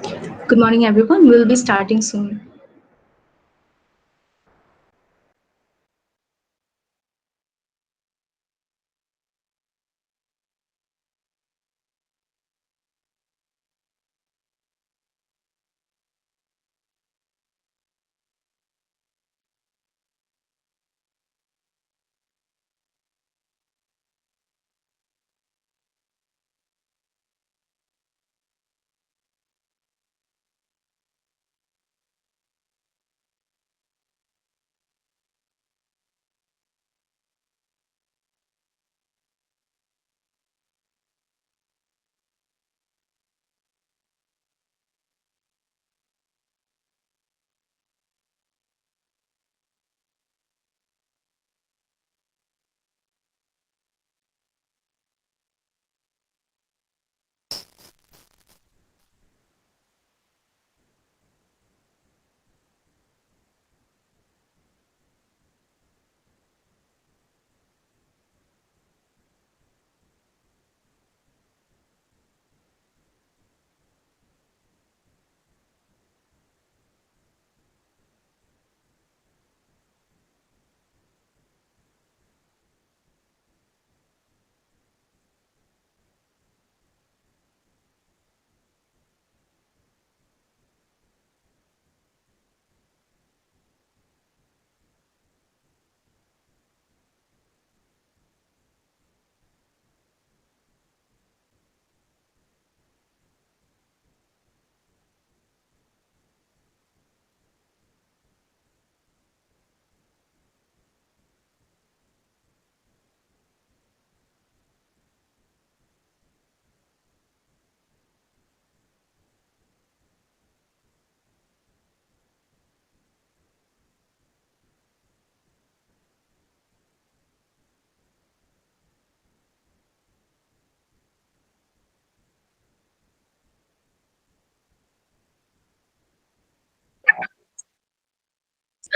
Good morning, everyone. We'll be starting soon.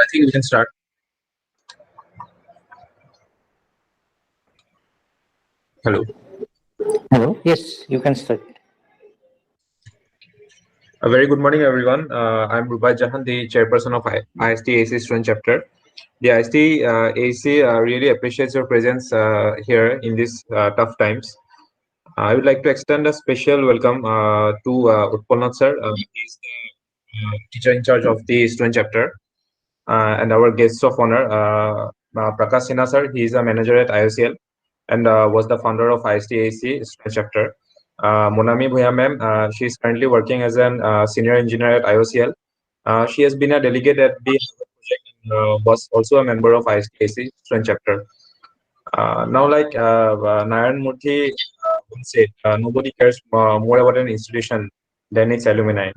I think we can start. Hello. Hello. Yes, you can start. A very good morning, everyone. I'm Rubai Jahan, the chairperson of ISTE AEC Student Chapter. The ISTE AEC really appreciates your presence here in these tough times. I would like to extend a special welcome to Utpalnath sir. He's the teacher in charge of the Student Chapter, and our guests of honor, Prakash Sinha sir. He is a manager at IOCL and was the founder of ISTE AEC Student Chapter. Monami Bhuyan ma'am, she is currently working as an senior engineer at IOCL. She has been a delegate at the project and was also a member of ISTE AEC Student Chapter. Now, like Narayan Murthy once said, nobody cares more about an institution than its alumni.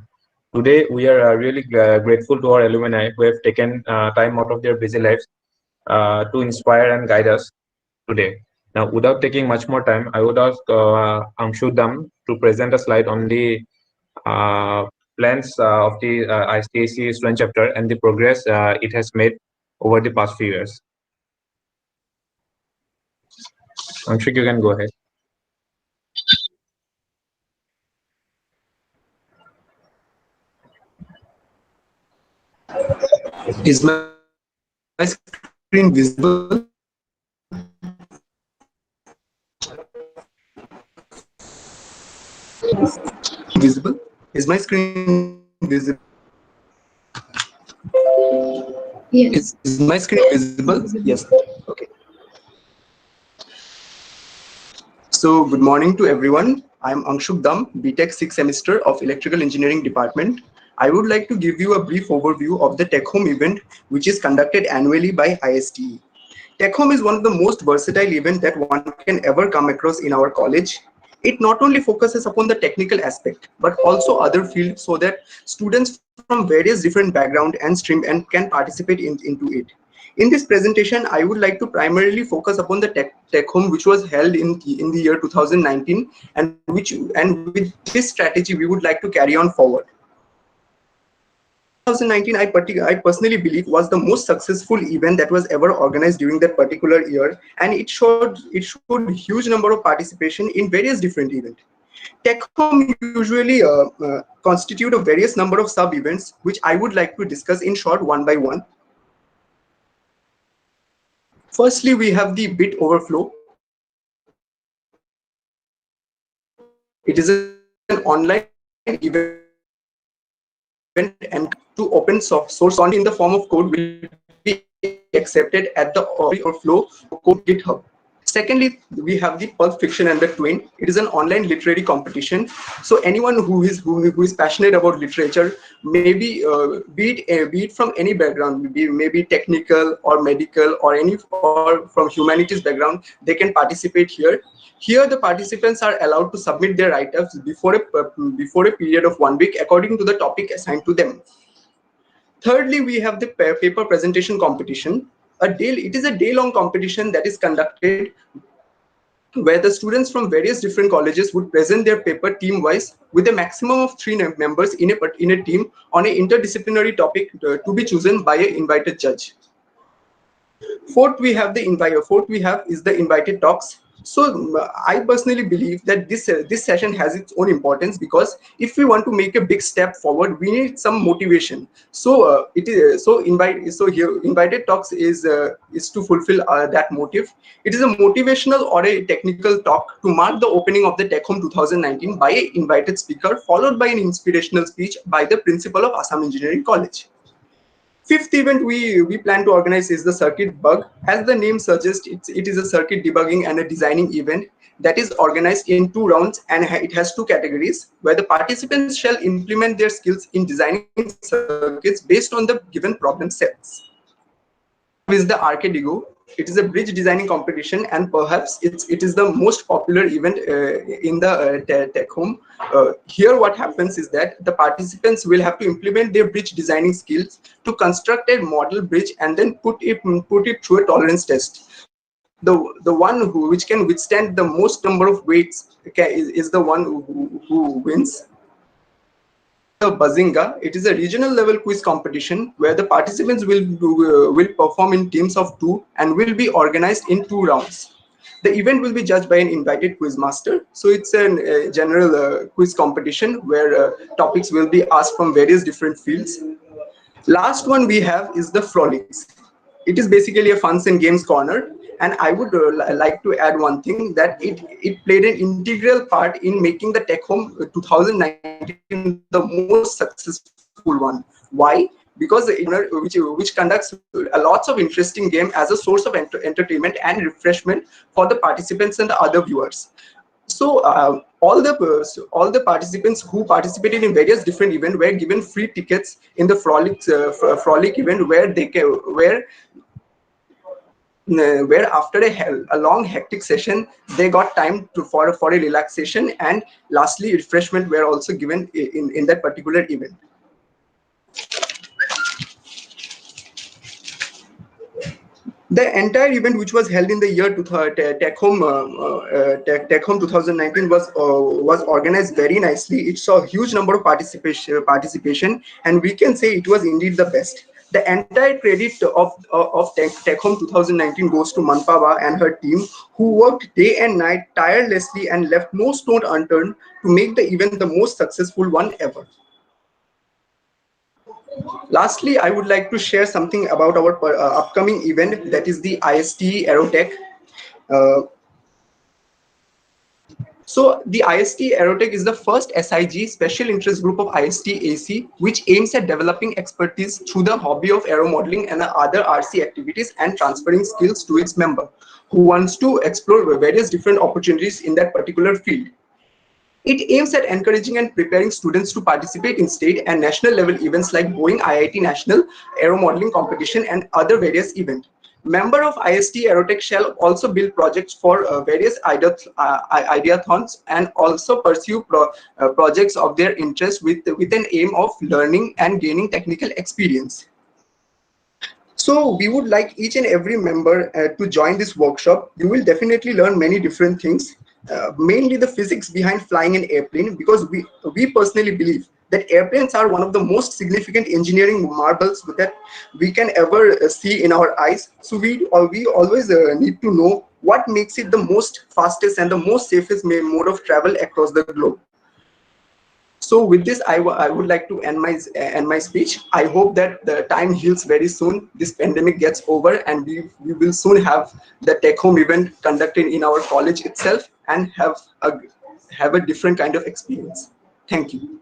Today, we are really grateful to our alumni who have taken time out of their busy lives to inspire and guide us today. Now, without taking much more time, I would ask Amshudam to present a slide on the uh, plans of the ISTAC student chapter and the progress it has made over the past few years. Amshik, you can go ahead. Is my screen visible? Visible? Is my screen visible? Yes. Is my screen visible? Yes. Okay. So good morning to everyone. I'm Anshuk Dam, BTech 6th semester of Electrical Engineering Department. I would like to give you a brief overview of the Tech Home event, which is conducted annually by ISTE. Tech Home is one of the most versatile events that one can ever come across in our college. It not only focuses upon the technical aspect, but also other fields so that students from various different background and stream and can participate into it. In this presentation, I would like to primarily focus upon the Tech Home, which was held in the year 2019, and with this strategy, we would like to carry on forward. 2019, I personally believe was the most successful event that was ever organized during that particular year, and it showed huge number of participation in various different events. Tech home usually constitute a various number of sub-events, which I would like to discuss in short one by one. Firstly, we have the bit overflow. It is an online event and to open source content in the form of code will be accepted at the overflow code GitHub. Secondly, we have the Pulp Fiction and the Twin. It is an online literary competition. So anyone who is passionate about literature, maybe be it from any background, maybe technical or medical or from humanities background, they can participate here. Here, the participants are allowed to submit their write-ups before a period of 1 week according to the topic assigned to them. Thirdly, we have the paper presentation competition. It is a day-long competition that is conducted where the students from various different colleges would present their paper team-wise with a maximum of 3 members in a team on an interdisciplinary topic to be chosen by an invited judge. Fourth, we have the invited talks. So I personally believe that this session has its own importance, because if we want to make a big step forward, we need some motivation. So invited talks is to fulfill that motive. It is a motivational or a technical talk to mark the opening of the Tech Home 2019 by an invited speaker, followed by an inspirational speech by the principal of Assam Engineering College. Fifth event we plan to organize is the circuit bug. As the name suggests, it is a circuit debugging and a designing event that is organized in 2 rounds, and it has 2 categories where the participants shall implement their skills in designing circuits based on the given problem sets. Is the Arcadigo. It is a bridge designing competition, and perhaps it is the most popular event in the Tech Home. Here what happens is that the participants will have to implement their bridge designing skills to construct a model bridge and then put it through a tolerance test. The one which can withstand the most number of weights is the one who wins. The Bazinga. It is a regional level quiz competition where the participants will perform in teams of 2 and will be organized in 2 rounds. The event will be judged by an invited quiz master. So it's a general quiz competition where topics will be asked from various different fields. Last one we have is the Frolics. It is basically a funs and games corner. And I would like to add one thing, that it played an integral part in making the Tech Home 2019 the most successful one. Why? Because which conducts lots of interesting game as a source of entertainment and refreshment for the participants and the other viewers. So all the participants who participated in various different events were given free tickets in the Frolic event, where after a long hectic session they got time for a relaxation, and lastly refreshment were also given in that particular event. The entire event, which was held in the year Tech Home 2019, was organized very nicely. It saw a huge number of participation, and we can say it was indeed the best. The entire credit of Tech Home 2019 goes to Manpava and her team, who worked day and night tirelessly and left no stone unturned to make the event the most successful one ever. Lastly, I would like to share something about our upcoming event, that is the ISTE Aerotech. So the ISTE Aerotech is the first SIG, special interest group of ISTE AEC, which aims at developing expertise through the hobby of aero modeling and other RC activities and transferring skills to its member who wants to explore various different opportunities in that particular field. It aims at encouraging and preparing students to participate in state and national level events like Boeing IIT National Aero Modeling Competition and other various events. Member of ISTE Aerotech shall also build projects for various ideathons and also pursue projects of their interest with an aim of learning and gaining technical experience. So we would like each and every member to join this workshop. You will definitely learn many different things, mainly the physics behind flying an airplane, because we personally believe that airplanes are one of the most significant engineering marvels that we can ever see in our eyes. So we always need to know what makes it the most fastest and the most safest mode of travel across the globe. So with this, I would like to end my speech. I hope that the time heals very soon. This pandemic gets over, and we will soon have the Tech Home event conducted in our college itself, and have a different kind of experience. Thank you.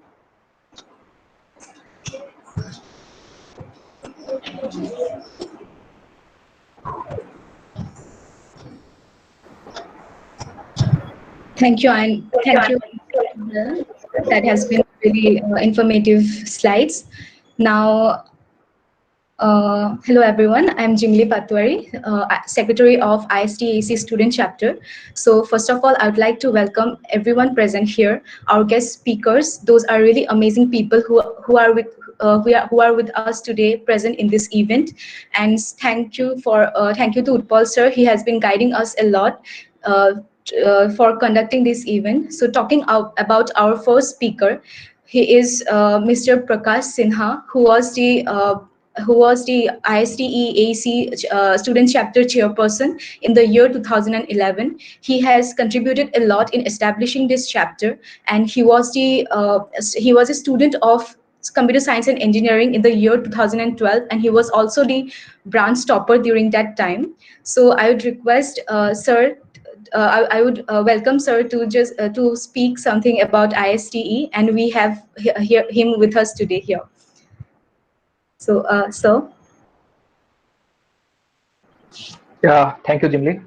Thank you, and thank you. That has been really informative slides. Now, hello everyone. I'm Jimli Patwari, Secretary of ISTE AEC Student Chapter. So first of all, I would like to welcome everyone present here, our guest speakers. Those are really amazing people who are with us today, present in this event. And thank you to Utpal sir. He has been guiding us a lot. For conducting this event. So talking about our first speaker, he is Mr. Prakash Sinha, who was the ISTE AEC Student Chapter Chairperson in the year 2011. He has contributed a lot in establishing this chapter, and he was a student of computer science and engineering in the year 2012, and he was also the branch topper during that time. So I would request sir, I would welcome sir to just to speak something about ISTE, and we have him with us today here. So, sir. Yeah, thank you, Jimli.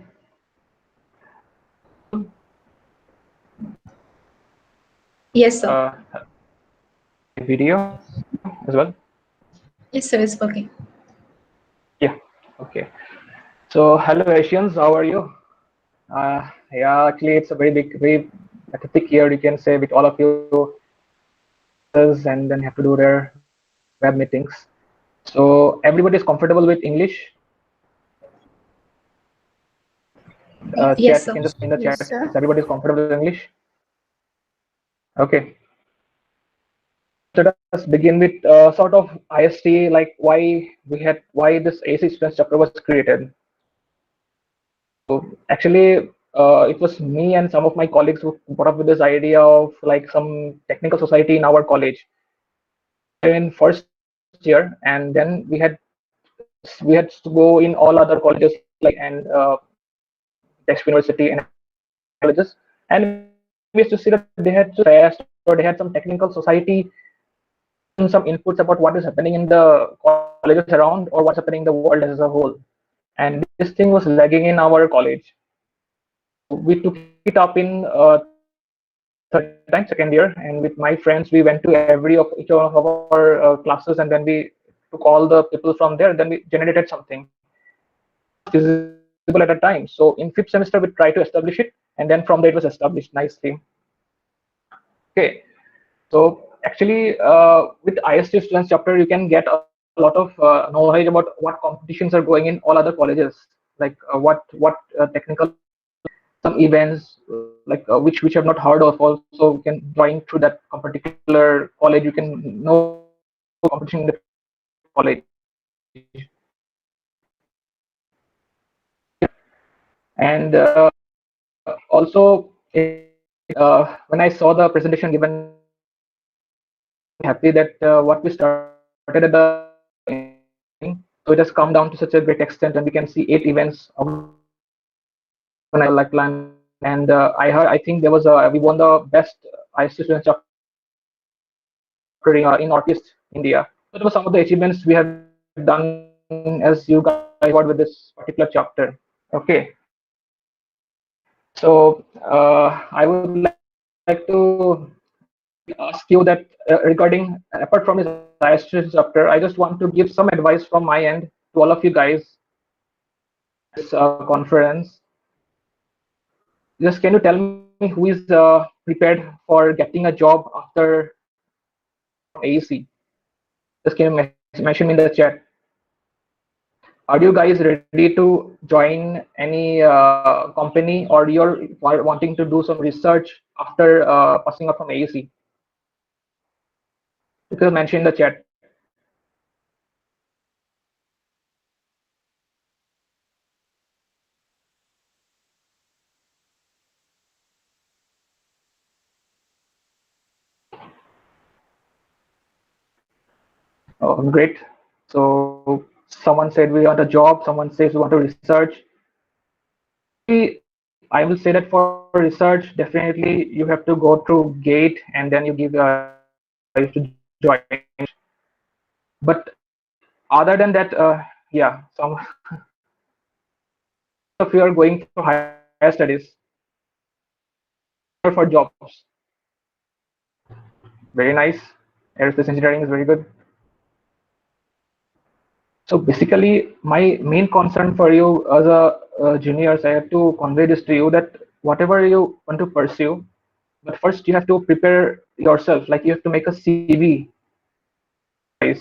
Yes, sir. Video as well. Yes, sir. It's working. Yeah. Okay. So, hello, Asians. How are you? Yeah, actually, it's a very hectic year. You can say with all of you, and then have to do their web meetings. So, everybody is comfortable with English. Yes, chat, sir. you can just in the Yes, chat. sir. Is everybody is comfortable with English? Okay. Let us begin with sort of IST, like why this AEC Students Chapter was created. So actually, it was me and some of my colleagues who brought up with this idea of like some technical society in our college in first year, and then we had to go in all other colleges like and Tech University and colleges, and we used to see that they had fest or they had some technical society, some inputs about what is happening in the colleges around or what's happening in the world as a whole. And this thing was lagging in our college. We took it up in second year, and with my friends, we went to each one of our classes, and then we took all the people from there, and then we generated something visible at a time. So in fifth semester, we tried to establish it, and then from there it was established nicely. Okay. So actually, with IST Students Chapter, you can get a lot of knowledge about what competitions are going in all other colleges, like what technical some events like which have not heard of. Also, you can join through that particular college. You can know competition in the college, and also when I saw the presentation given, happy that what we started at the beginning, so it has come down to such a great extent, and we can see 8 events like plan. And I think there was we won the best IST Students Chapter in Northeast India. So that was some of the achievements we have done as you guys got with this particular chapter. Okay. So I would like to ask you that regarding apart from this IST chapter, I just want to give some advice from my end to all of you guys. This conference. Just can you tell me who is prepared for getting a job after AEC? Just can you mention in the chat? Are you guys ready to join any company, or you're wanting to do some research after passing up from AEC? You can mention in the chat. Oh, great. So someone said we want a job, someone says we want to research. I will say that for research, definitely you have to go through GATE and then you give you have to join. But other than that, yeah, some of you are going for higher studies or for jobs. Very nice. Aerospace engineering is very good. So basically, my main concern for you as a juniors, I have to convey this to you that whatever you want to pursue, but first you have to prepare yourself. Like you have to make a CV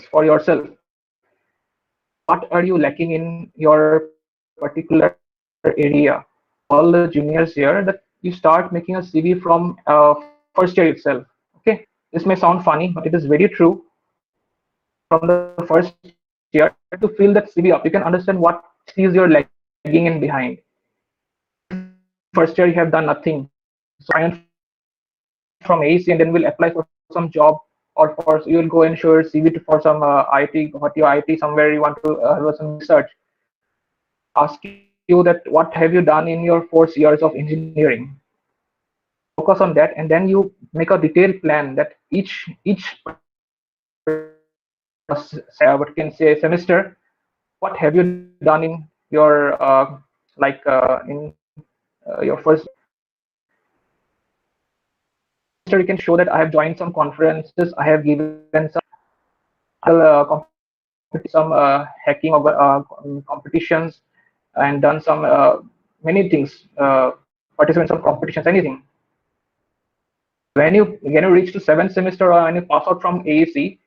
for yourself. What are you lacking in your particular area? All the juniors here that you start making a CV from first year itself. Okay, this may sound funny, but it is very true. From the first year, you have to fill that CV up. You can understand what is you're lagging in behind. First year you have done nothing. So from AEC and then we'll apply for some job, or for you will go and show your CV to, for some IT, what your IT somewhere you want to have some research. Ask you that what have you done in your 4 years of engineering? Focus on that, and then you make a detailed plan that each particular what can say semester, what have you done in your in your first semester. You can show that I have joined some conferences, I have given some some hacking competitions and done some many things, participate in some competitions, anything. When you reach to 7th semester or when you pass out from AEC,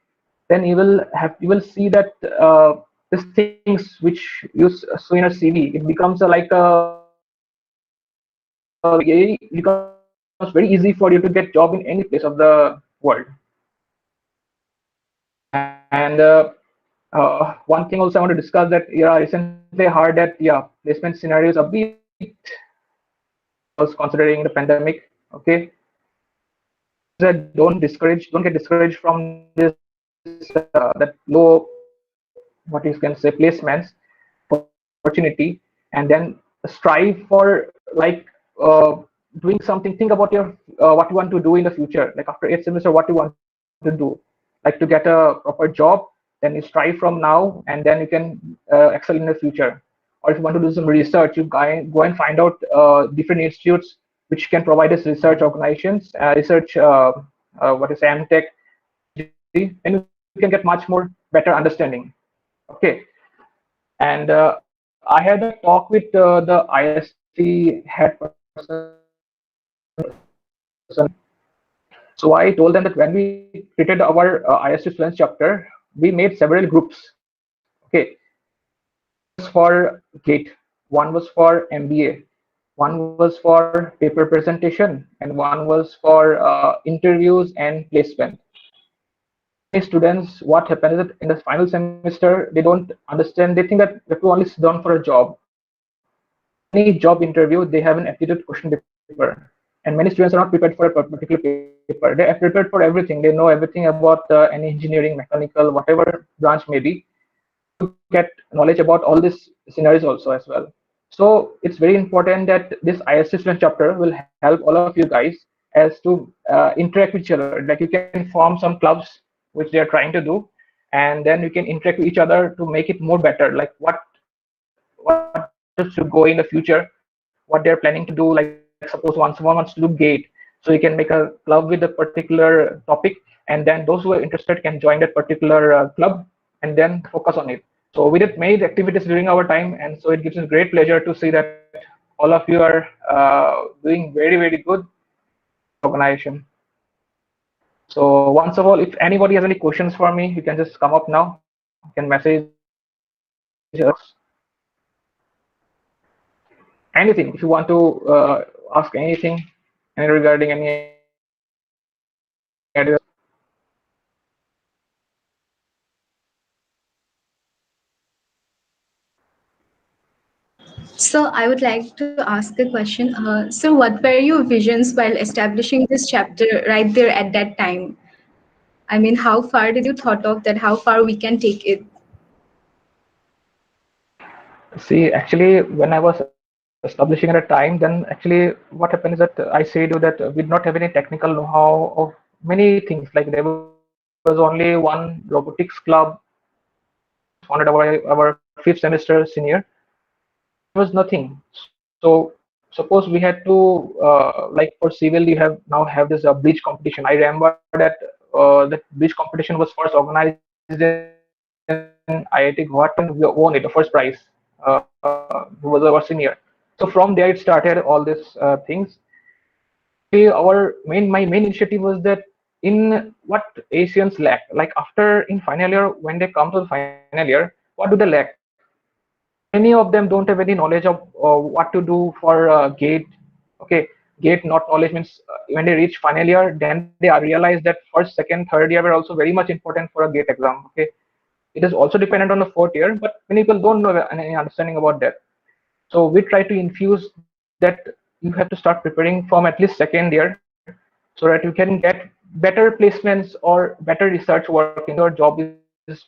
then you will see that these things which you saw in a CV, it becomes it becomes very easy for you to get job in any place of the world. And one thing also I want to discuss that recently I heard that placement scenarios a bit was considering the pandemic. Okay, that don't get discouraged from this that low, what you can say, placements opportunity, and then strive for uh, doing something. Think about your what you want to do in the future, like after 8th semester, what you want to do, like to get a proper job. Then you strive from now, and then you can excel in the future. Or if you want to do some research, you go and find out different institutes which can provide us research organizations, research what is MTech, PhD, and you can get much more better understanding. Okay, and I had a talk with the IST head person. So I told them that when we created our IST Students Chapter, we made several groups. Okay, was for GATE, one was for MBA, one was for paper presentation, and one was for interviews and placement. Students, what happens is that in the final semester, they don't understand. They think that they have to only sit down for a job. Any job interview, they have an aptitude question paper, and many students are not prepared for a particular paper. They are prepared for everything. They know everything about any engineering, mechanical, whatever branch may be, to get knowledge about all these scenarios also as well. So it's very important that this IST student chapter will help all of you guys as to interact with each other. Like you can form some clubs which they are trying to do, and then you can interact with each other to make it more better. Like what should go in the future, what they're planning to do. Like suppose someone wants to do GATE, so you can make a club with a particular topic, and then those who are interested can join that particular club and then focus on it. So we did many activities during our time, and so it gives us great pleasure to see that all of you are doing very good organization. So once of all, if anybody has any questions for me, you can just come up now. You can message us anything if you want to ask anything regarding any ideas. So I would like to ask a question. So what were your visions while establishing this chapter right there at that time? I mean, how far did you thought of that? How far we can take it? See, actually, when I was establishing at a time, then actually what happened is that I said you that we did not have any technical know-how of many things. Like there was only one robotics club founded our fifth semester senior. There was nothing. So suppose we had to like for civil, you have now have this bridge competition. I remember that that bridge competition was first organized in IIT Guwahati, and we won it the first prize. Who was our senior. So from there it started all these things. My main initiative was that in what Asians lack, like after in final year when they come to the final year, what do they lack? Many of them don't have any knowledge of what to do for gate. Okay, gate not knowledge means when they reach final year, then they are realize that first, second, third year were also very much important for a gate exam. Okay, it is also dependent on the fourth year, but many people don't know any understanding about that. So we try to infuse that you have to start preparing from at least second year so that you can get better placements or better research work in your job is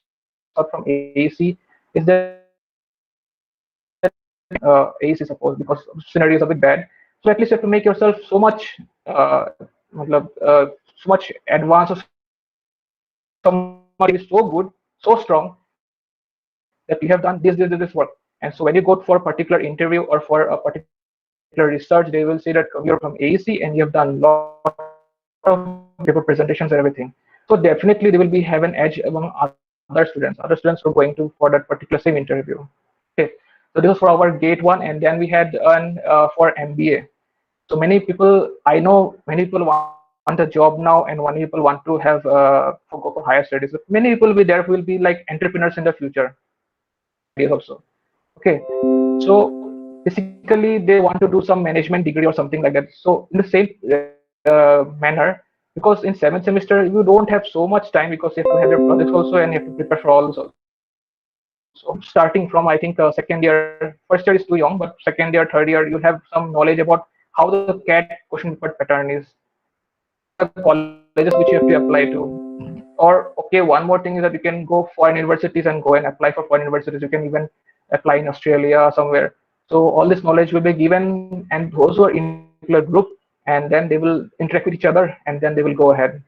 from AEC. Is that AEC suppose because scenario is a bit bad. So at least you have to make yourself so much so much advanced or so much is so good, so strong that you have done this work. And so when you go for a particular interview or for a particular research, they will say that you're from AEC and you have done lot of paper presentations and everything. So definitely they will be have an edge among other students. Other students who are going to for that particular same interview. Okay. So this was for our gate one, and then we had for MBA. So many people I know, many people want a job now, and many people want to have go for higher studies. But many people will be there who will be like entrepreneurs in the future. Ideas also. Okay, so basically they want to do some management degree or something like that. So in the same manner, because in seventh semester you don't have so much time because you have to have your projects also and you have to prepare for all this also. So starting from I think second year, first year is too young, but second year, third year you have some knowledge about how the CAT question paper pattern is. What are the colleges which you have to apply to? Or okay, one more thing is that you can go foreign universities and go and apply for foreign universities. You can even apply in Australia somewhere. So all this knowledge will be given, and those who are in a particular group, and then they will interact with each other, and then they will go ahead.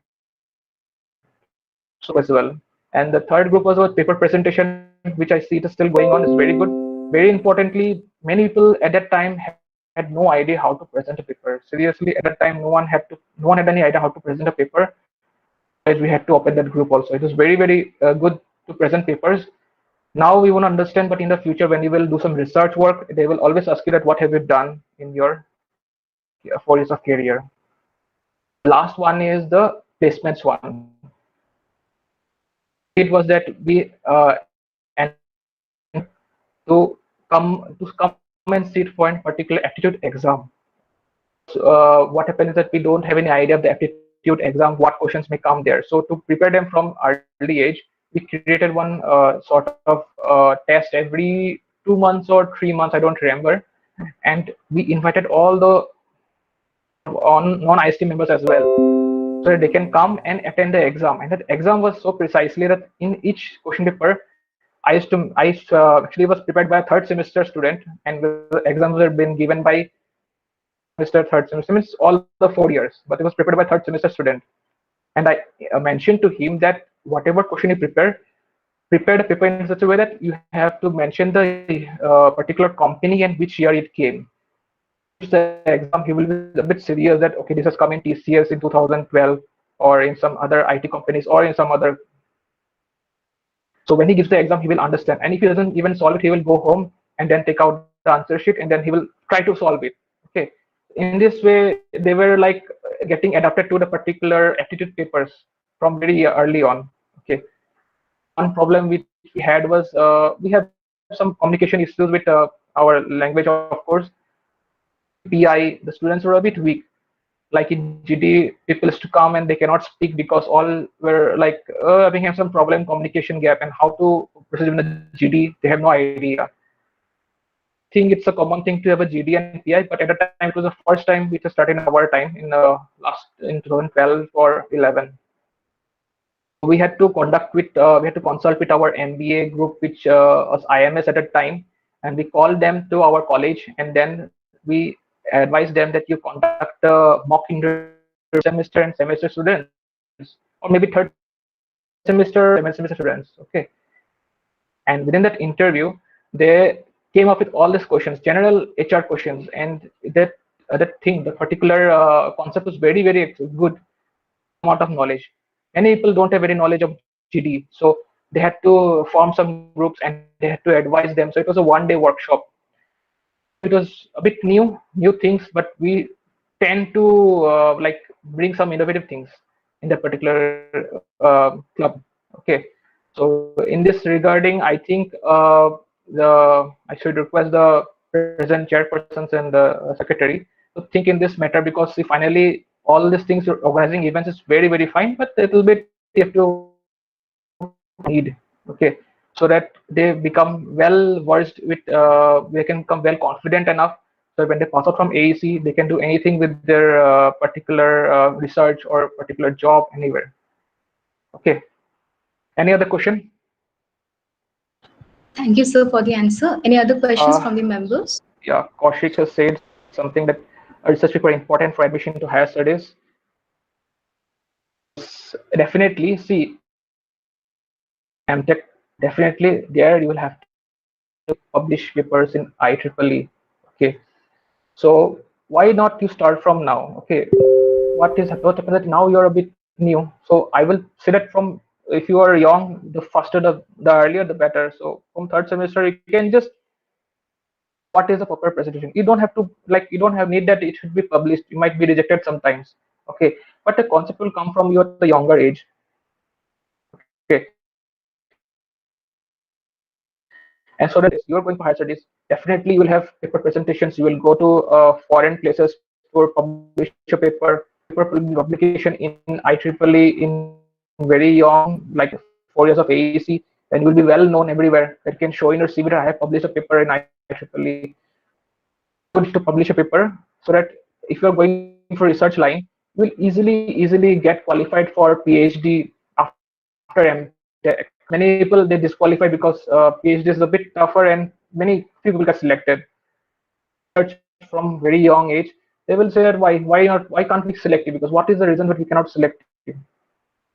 So this was the second group as well. And the third group was about paper presentation, which I see it is still going on. It's very good. Very importantly, many people at that time had no idea how to present a paper. Seriously, at that time, no one had any idea how to present a paper. Otherwise, we had to open that group also. It was very good to present papers. Now we want to understand, but in the future, when you will do some research work, they will always ask you that what have you done in your 4 years of career. And the last one is the placements one. So what we did was that we encouraged students to come and sit for a particular aptitude exam. Because what happened is that we don't have any idea of the aptitude exam, what questions may come there. So to prepare them from early age, we created one sort of test every 2 months or 3 months, I don't remember. And we invited all the non-IST members as well, so that they can come and attend the exam. And that exam was so precisely that in each question paper, I actually was prepared by a third semester student, and the exams were been given by second semester, third semester, means all the 4 years, but it was prepared by third semester student. And I mentioned to him that whatever question you prepare the paper in such a way that you have to mention the particular company and which year it came. So when he gives the exam, he will be a bit serious that okay, this has come in TCS in 2012 or in some other IT companies or in some other. So when he gives the exam, he will understand. And if he doesn't even solve it, he will go home and then take out the answer sheet and then he will try to solve it. Okay. In this way, they were like getting adapted to the particular aptitude papers from very early on. Okay. One problem which we had was we have some communication issues with our language, of course. In PI, the students were a bit weak. Like in GD, people used to come and they cannot speak because all were like having some problem, communication gap, and how to proceed in the GD, they have no idea. think it's a common thing to have a GD and PI, but at the time it was the first time it was started in our time in 2012 or 11. We had to consult with our MBA group, which was IMS at the time, and we called them to our college, and then we advised them that you conduct a mock interview semester and semester students, or maybe third semester students. Okay, and within that interview, they came up with all these questions, general HR questions, and the particular concept was very good amount of knowledge. Many people don't have any knowledge of GD, so they had to form some groups and they had to advise them. So it was a one-day workshop. It was a bit new things, but we tend to like bring some innovative things in that particular club. Okay, so in this regarding, I think I should request the present chairpersons and the secretary to think in this matter, because see, finally all these things, organizing events is very fine, but a little bit you have to need, okay, so that they become well versed with they can become well confident enough, so when they pass out from AEC they can do anything with their particular research or particular job anywhere. Okay, any other question? Thank you, sir, for the answer. Any other questions from the members? Yeah, Kaushik has said something that research paper important for admission to higher studies. Definitely, see, MTech, definitely there you will have to publish papers in IEEE. Okay, so why not you start from now? Okay, what happens that now you're a bit new. So I will say that from, if you are young, the faster the earlier the better. So from third semester you can just, what is the proper presentation? You don't have to, like, you don't have need that it should be published. You might be rejected sometimes. Okay, but the concept will come from your the younger age. Okay, and so that you're going for higher studies, definitely you will have paper presentations. You will go to foreign places for publish a paper publication in IEEE in very young, like 4 years of AEC, then you will be well known everywhere. That can show in your CV that I have published a paper in IEEE. Good to publish a paper, so that if you're going for research line, you will easily get qualified for PhD after MTech. Many people they disqualify because PhD is a bit tougher, and many people get selected. Search from very young age, they will say that why can't we select you? Because what is the reason that we cannot select you?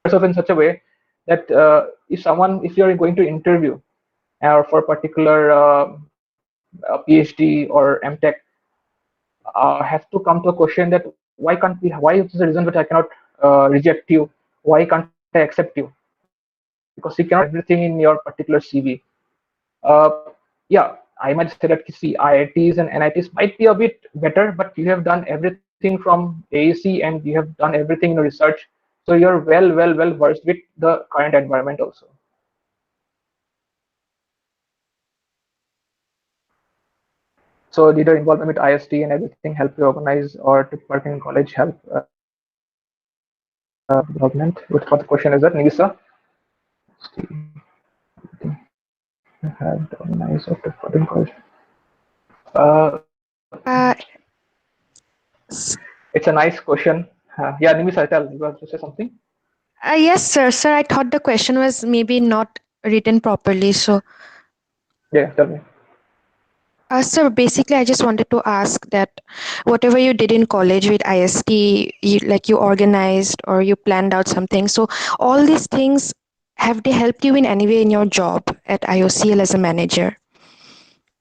Yourself in such a way that if you're going to interview or for a particular PhD or MTech, have to come to a question that why can't we? Why is the reason that I cannot reject you? Why can't I accept you? Because you cannot everything in your particular CV. Yeah, I might say that see, IITs and NITs might be a bit better, but you have done everything from AEC and you have done everything in research, so you're well versed with the current environment also. So did your involvement with IST and everything help you organize or to work in college help development? What the question is that, Nisa? Had organized or to work in college. It's a nice question. Yeah, Nimisa, tell, you want to say something? Yes, sir. Sir, I thought the question was maybe not written properly. So, Yeah, tell me. sir, basically, I just wanted to ask that whatever you did in college with IST, you organized or you planned out something. So, all these things, have they helped you in any way in your job at IOCL as a manager?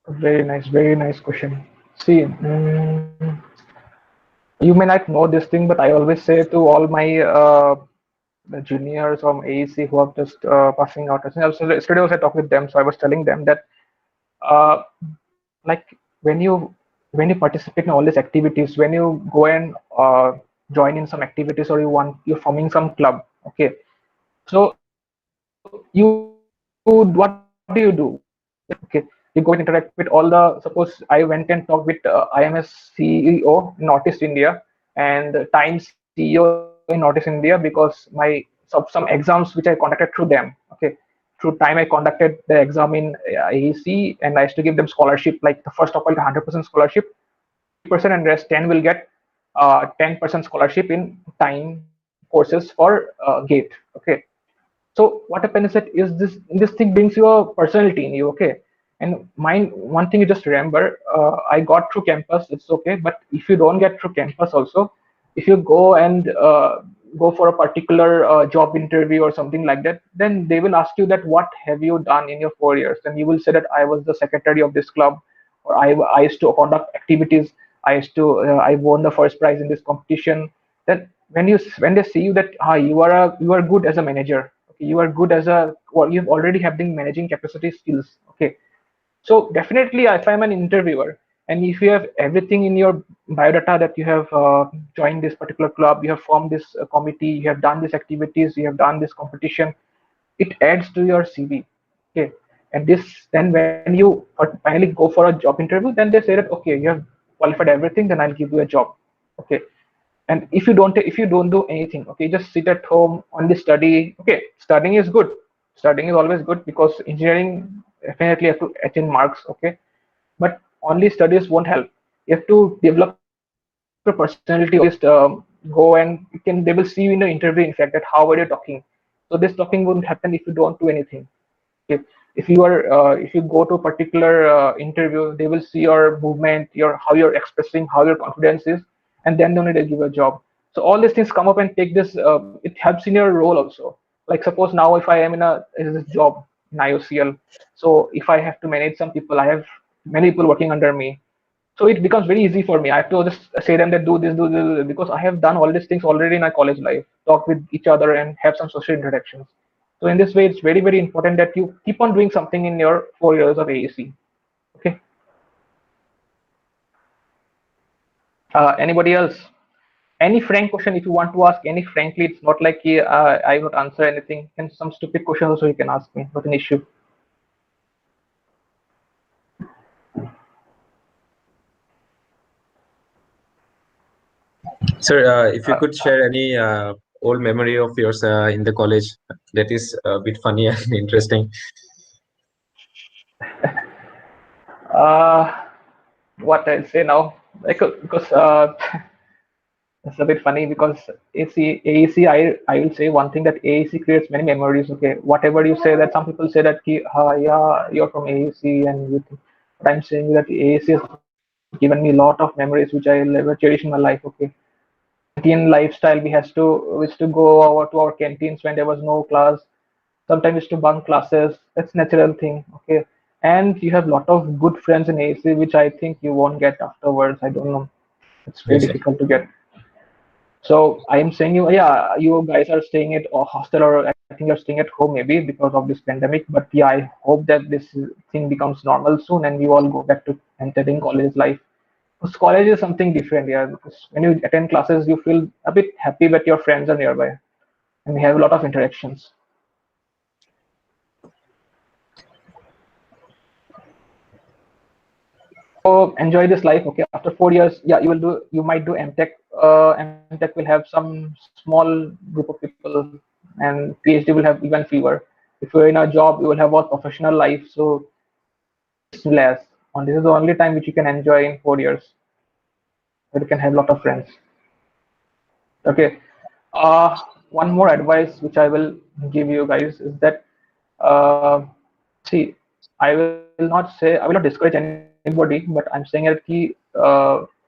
Very nice question. See, you may not know this thing, but I always say to all my the juniors from AEC who are just passing out. Yesterday also I talked with them, so I was telling them that like when you participate in all these activities, when you go and join in some activities, or you're forming some club, okay, so what do? Okay, you go and interact with all the, suppose I went and talked with IMS CEO in Northeast India and Times CEO in Northeast India, because some exams which I contacted through them, okay, through through time I conducted the exam in AEC, and I used to give them scholarship. Like the first topper 100% scholarship, 50%, and rest 10 will get 10% scholarship in time courses for GATE. Okay. So what happens is that this thing brings you a personality in you. Okay. And mine, one thing you just remember, I got through campus, it's okay. But if you don't get through campus also, if you go and go for a particular job interview or something like that, then they will ask you that what have you done in your 4 years, and you will say that I was the secretary of this club, or I used to conduct activities, I won the first prize in this competition. Then when they see you that you are good as a manager, okay, you are good as a, well, you already have the managing capacity skills. Okay. So definitely, if I'm an interviewer, and if you have everything in your biodata that you have joined this particular club, you have formed this committee, you have done these activities, you have done this competition, it adds to your CV. Okay. And this, then when you finally go for a job interview, then they say that, okay, you have qualified everything, then I'll give you a job. Okay. And if you don't do anything, okay, just sit at home, only study. Okay, studying is good, studying is always good, because engineering definitely have to attain marks. Okay. But only studies won't help. You have to develop a personality, or at least go, and you can, they will see you in the interview, in fact, that how are you talking. So this talking won't happen if you don't do anything. Okay. If you go to a particular interview, they will see your movement, your how you're expressing, how your confidence is, and then only they give a job. So all these things come up and take this. It helps in your role also. Like suppose now if I am in this job in IOCL, so if I have to manage some people, I have many people working under me. So it becomes very easy for me. I have to just say them that do this, do this, because I have done all these things already in my college life, talk with each other and have some social interactions. So in this way, it's very, very important that you keep on doing something in your 4 years of AEC. Okay. Anybody else? Any frank question if you want to ask any frankly, it's not like I would answer anything. And some stupid questions also you can ask me, not an issue. Sir, if you could share any old memory of yours in the college that is a bit funny and interesting. What I'll say now, like, because it's a bit funny, because AEC, I will say one thing, that AEC creates many memories. Okay, whatever you say, that some people say that yeah, you're from AEC, and you think, but I'm saying that AEC has given me a lot of memories which I'll ever cherish in my life. Okay, canteen lifestyle, we used to go over to our canteens when there was no class. Sometimes we used to bunk classes. That's natural thing. Okay, and you have a lot of good friends in AEC, which I think you won't get afterwards. I don't know. It's very Yes, sir. difficult to get. So I am saying you, yeah, you guys are staying at a hostel, or I think you're staying at home maybe because of this pandemic. But yeah, I hope that this thing becomes normal soon and you all go back to entering college life. Because college is something different, yeah. Because when you attend classes, you feel a bit happy that your friends are nearby and we have a lot of interactions. So enjoy this life. Okay, after 4 years, yeah, you might do MTech. MTech will have some small group of people, and PhD will have even fewer. If you're in a job, you will have a professional life. So less. And this is the only time which you can enjoy in 4 years, where you can have a lot of friends. Okay. One more advice which I will give you guys is that, see, I will not discourage anybody, but I'm saying that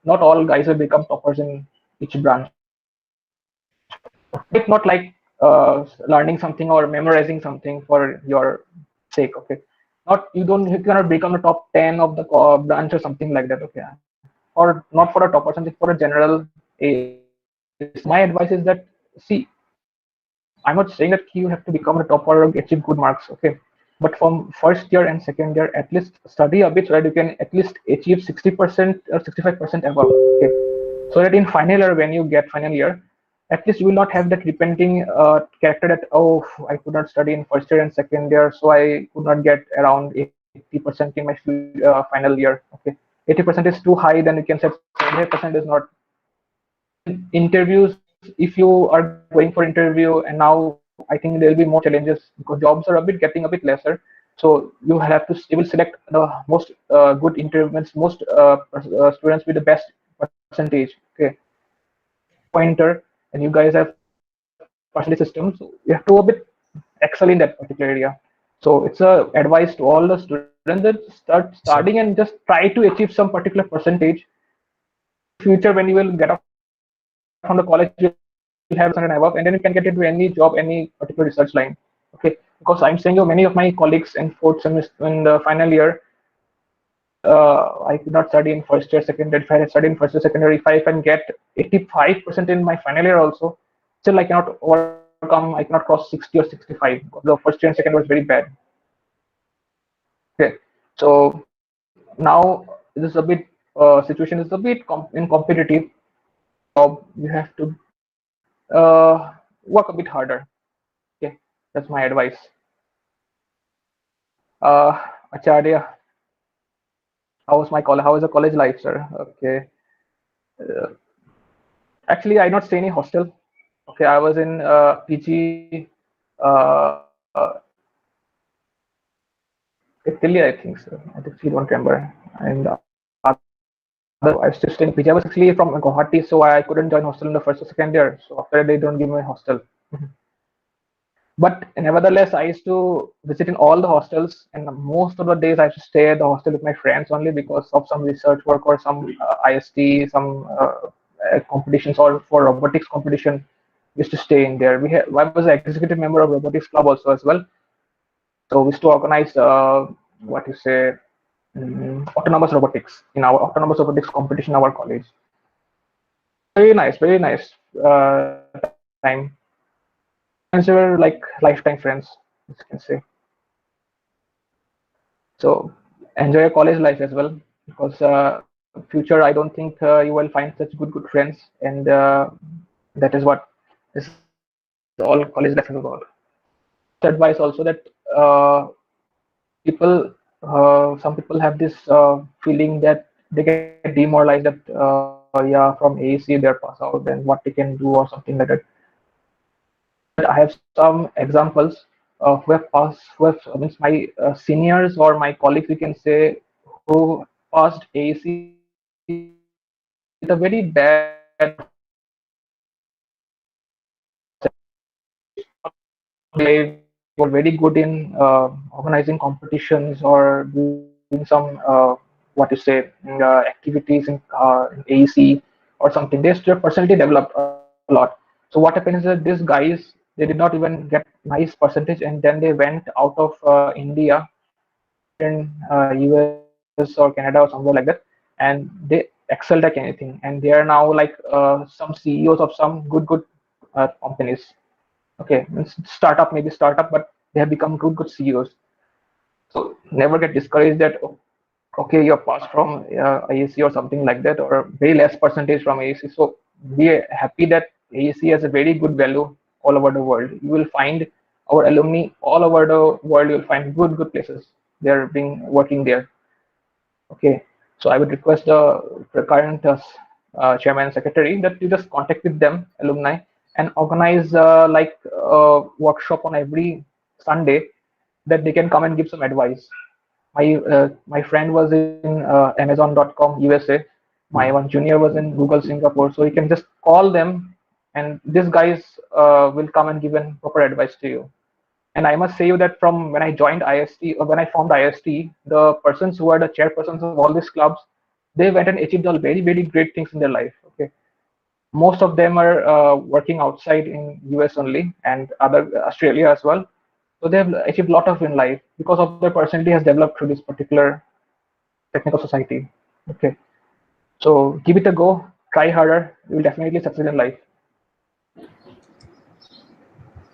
not all guys will become toppers in each branch. It's not like learning something or memorizing something for your sake. Okay, you cannot become the top 10 of the branch or something like that. Okay, or not for a top or something, for a general ACE. My advice is that, see, I'm not saying that you have to become a topper or achieve good marks. Okay, but from first year and second year, at least study a bit so that you can at least achieve 60% or 65% above. Okay, so that in final year, when you get final year, at least you will not have that repenting character that, oh, I could not study in first year and second year, so I could not get around 80% in my final year. Okay, 80% is too high, then you can say 75% is not. 100%. Interviews, if you are going for interview and now I think there will be more challenges because jobs are getting a bit lesser. So you will select the most good interviews, most students with the best percentage. Okay, pointer, and you guys have percentage system, so you have to a bit excel in that particular area. So it's a advice to all the students that start studying and just try to achieve some particular percentage. Future, when you will get out from the college, you'll have 100 and above, and then you can get into any job, any particular research line. Okay, because I'm saying many of my colleagues in fourth semester in the final year, I could not study in first year, second year. If I had studied in first year, second year, if I can get 85% in my final year also, still I cannot overcome. I cannot cross 60 or 65 because the first year and second was very bad. Okay, so now this is a bit situation is a bit in competitive job. You have to work a bit harder. Okay, that's my advice. Acharya, how is the college life, sir? Okay. Uh, Actually, I not stay in a hostel. Okay, I was in PG, uh, Italy, I think so. I actually don't remember. And I was still staying PG. I was actually from Guwahati, so I couldn't join hostel in the first or second year. So after they don't give me a hostel. But nevertheless, I used to visit in all the hostels, and most of the days I used to stay at the hostel with my friends only because of some research work or some IST, some competitions or for robotics competition. Used to stay in there. I was an executive member of robotics club also as well. So we used to organize what you say autonomous robotics in our autonomous robotics competition in our college. Very nice time. Friends were like lifetime friends, as you can say. So enjoy your college life as well, because future I don't think you will find such good friends, and that is what is all college life is about. The advice also that people, some people have this feeling that they get demoralized that yeah, from AEC they're pass out, and what they can do or something like that. I have some examples who have passed, who have means my seniors or my colleagues, we can say, who passed AEC with a very bad they were very good in organizing competitions or doing some what you say activities in AEC or something. Their personality developed a lot. So what happens is that these guys, they did not even get nice percentage, and then they went out of India, in US or Canada or somewhere like that, and they excelled like anything. And they are now like some CEOs of some good companies. Okay, it's startup, maybe startup, but they have become good CEOs. So never get discouraged that okay, you're passed from AEC or something like that, or very less percentage from AEC. So be happy that AEC has a very good value all over the world. You will find our alumni all over the world. You'll find good places. They're being working there. Okay, so I would request the current chairman and secretary that you just contact with them, alumni, and organize like a workshop on every Sunday that they can come and give some advice. My friend was in Amazon.com USA. My one junior was in Google Singapore. So you can just call them, and these guys will come and give an proper advice to you. And I must say you that from when I joined IST or when I formed IST, the persons who are the chairpersons of all these clubs, they went and achieved all very great things in their life. Okay, most of them are working outside in US only and other Australia as well. So they have achieved a lot of in life because of their personality has developed through this particular technical society. Okay, so give it a go, try harder, you will definitely succeed in life.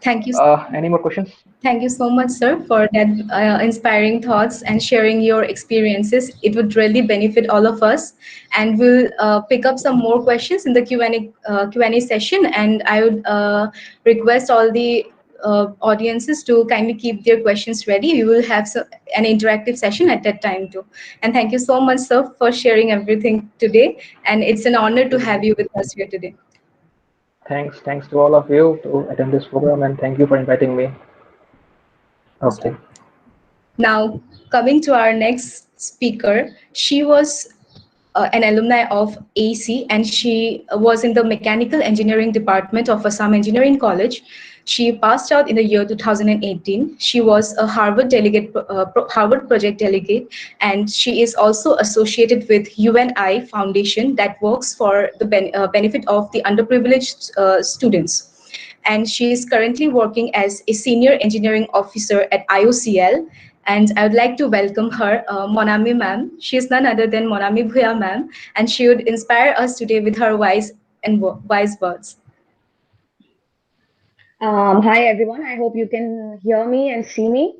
Thank you. Any more questions? Thank you so much, sir, for that inspiring thoughts and sharing your experiences. It would really benefit all of us, and we'll pick up some more questions in the Q&A session. And I would request all the audiences to kindly keep their questions ready. We will have an interactive session at that time too. And thank you so much, sir, for sharing everything today. And it's an honor to have you with us here today. Thanks to all of you to attend this program, and thank you for inviting me. Okay. Now, coming to our next speaker, she was an alumni of AEC, and she was in the mechanical engineering department of Assam Engineering College. She passed out in the year 2018. She was a Harvard delegate, Harvard project delegate, and she is also associated with UNI Foundation that works for the benefit of the underprivileged students. And she is currently working as a senior engineering officer at IOCL. And I would like to welcome her, Monami ma'am. She is none other than Monami Bhuyan ma'am, and she would inspire us today with her wise words. Hi everyone. I hope you can hear me and see me.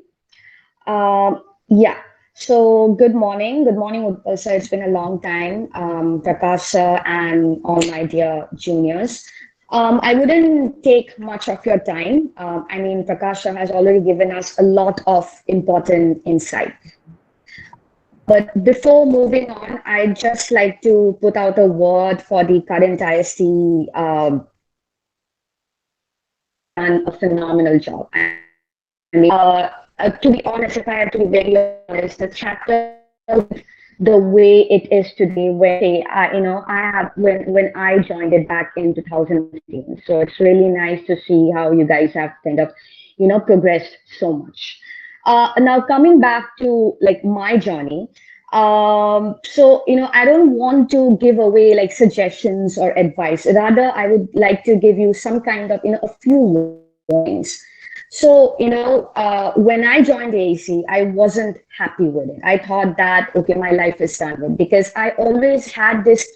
Yeah. So good morning. Good morning, Utpal sir. It's been a long time. Prakash sir and all my dear juniors. I wouldn't take much of your time. I mean, Prakash sir has already given us a lot of important insight. But before moving on, I'd just like to put out a word for the current IST done a phenomenal job. I mean, to be honest, if I have to be very honest, the chapter, the way it is today, when I have when I joined it back in 2015. So it's really nice to see how you guys have kind of, progressed so much. Now coming back to like my journey. So I don't want to give away like suggestions or advice. Rather, I would like to give you some kind of a few warnings. So when I joined AEC, I wasn't happy with it. I thought that okay, my life is done with, because I always had this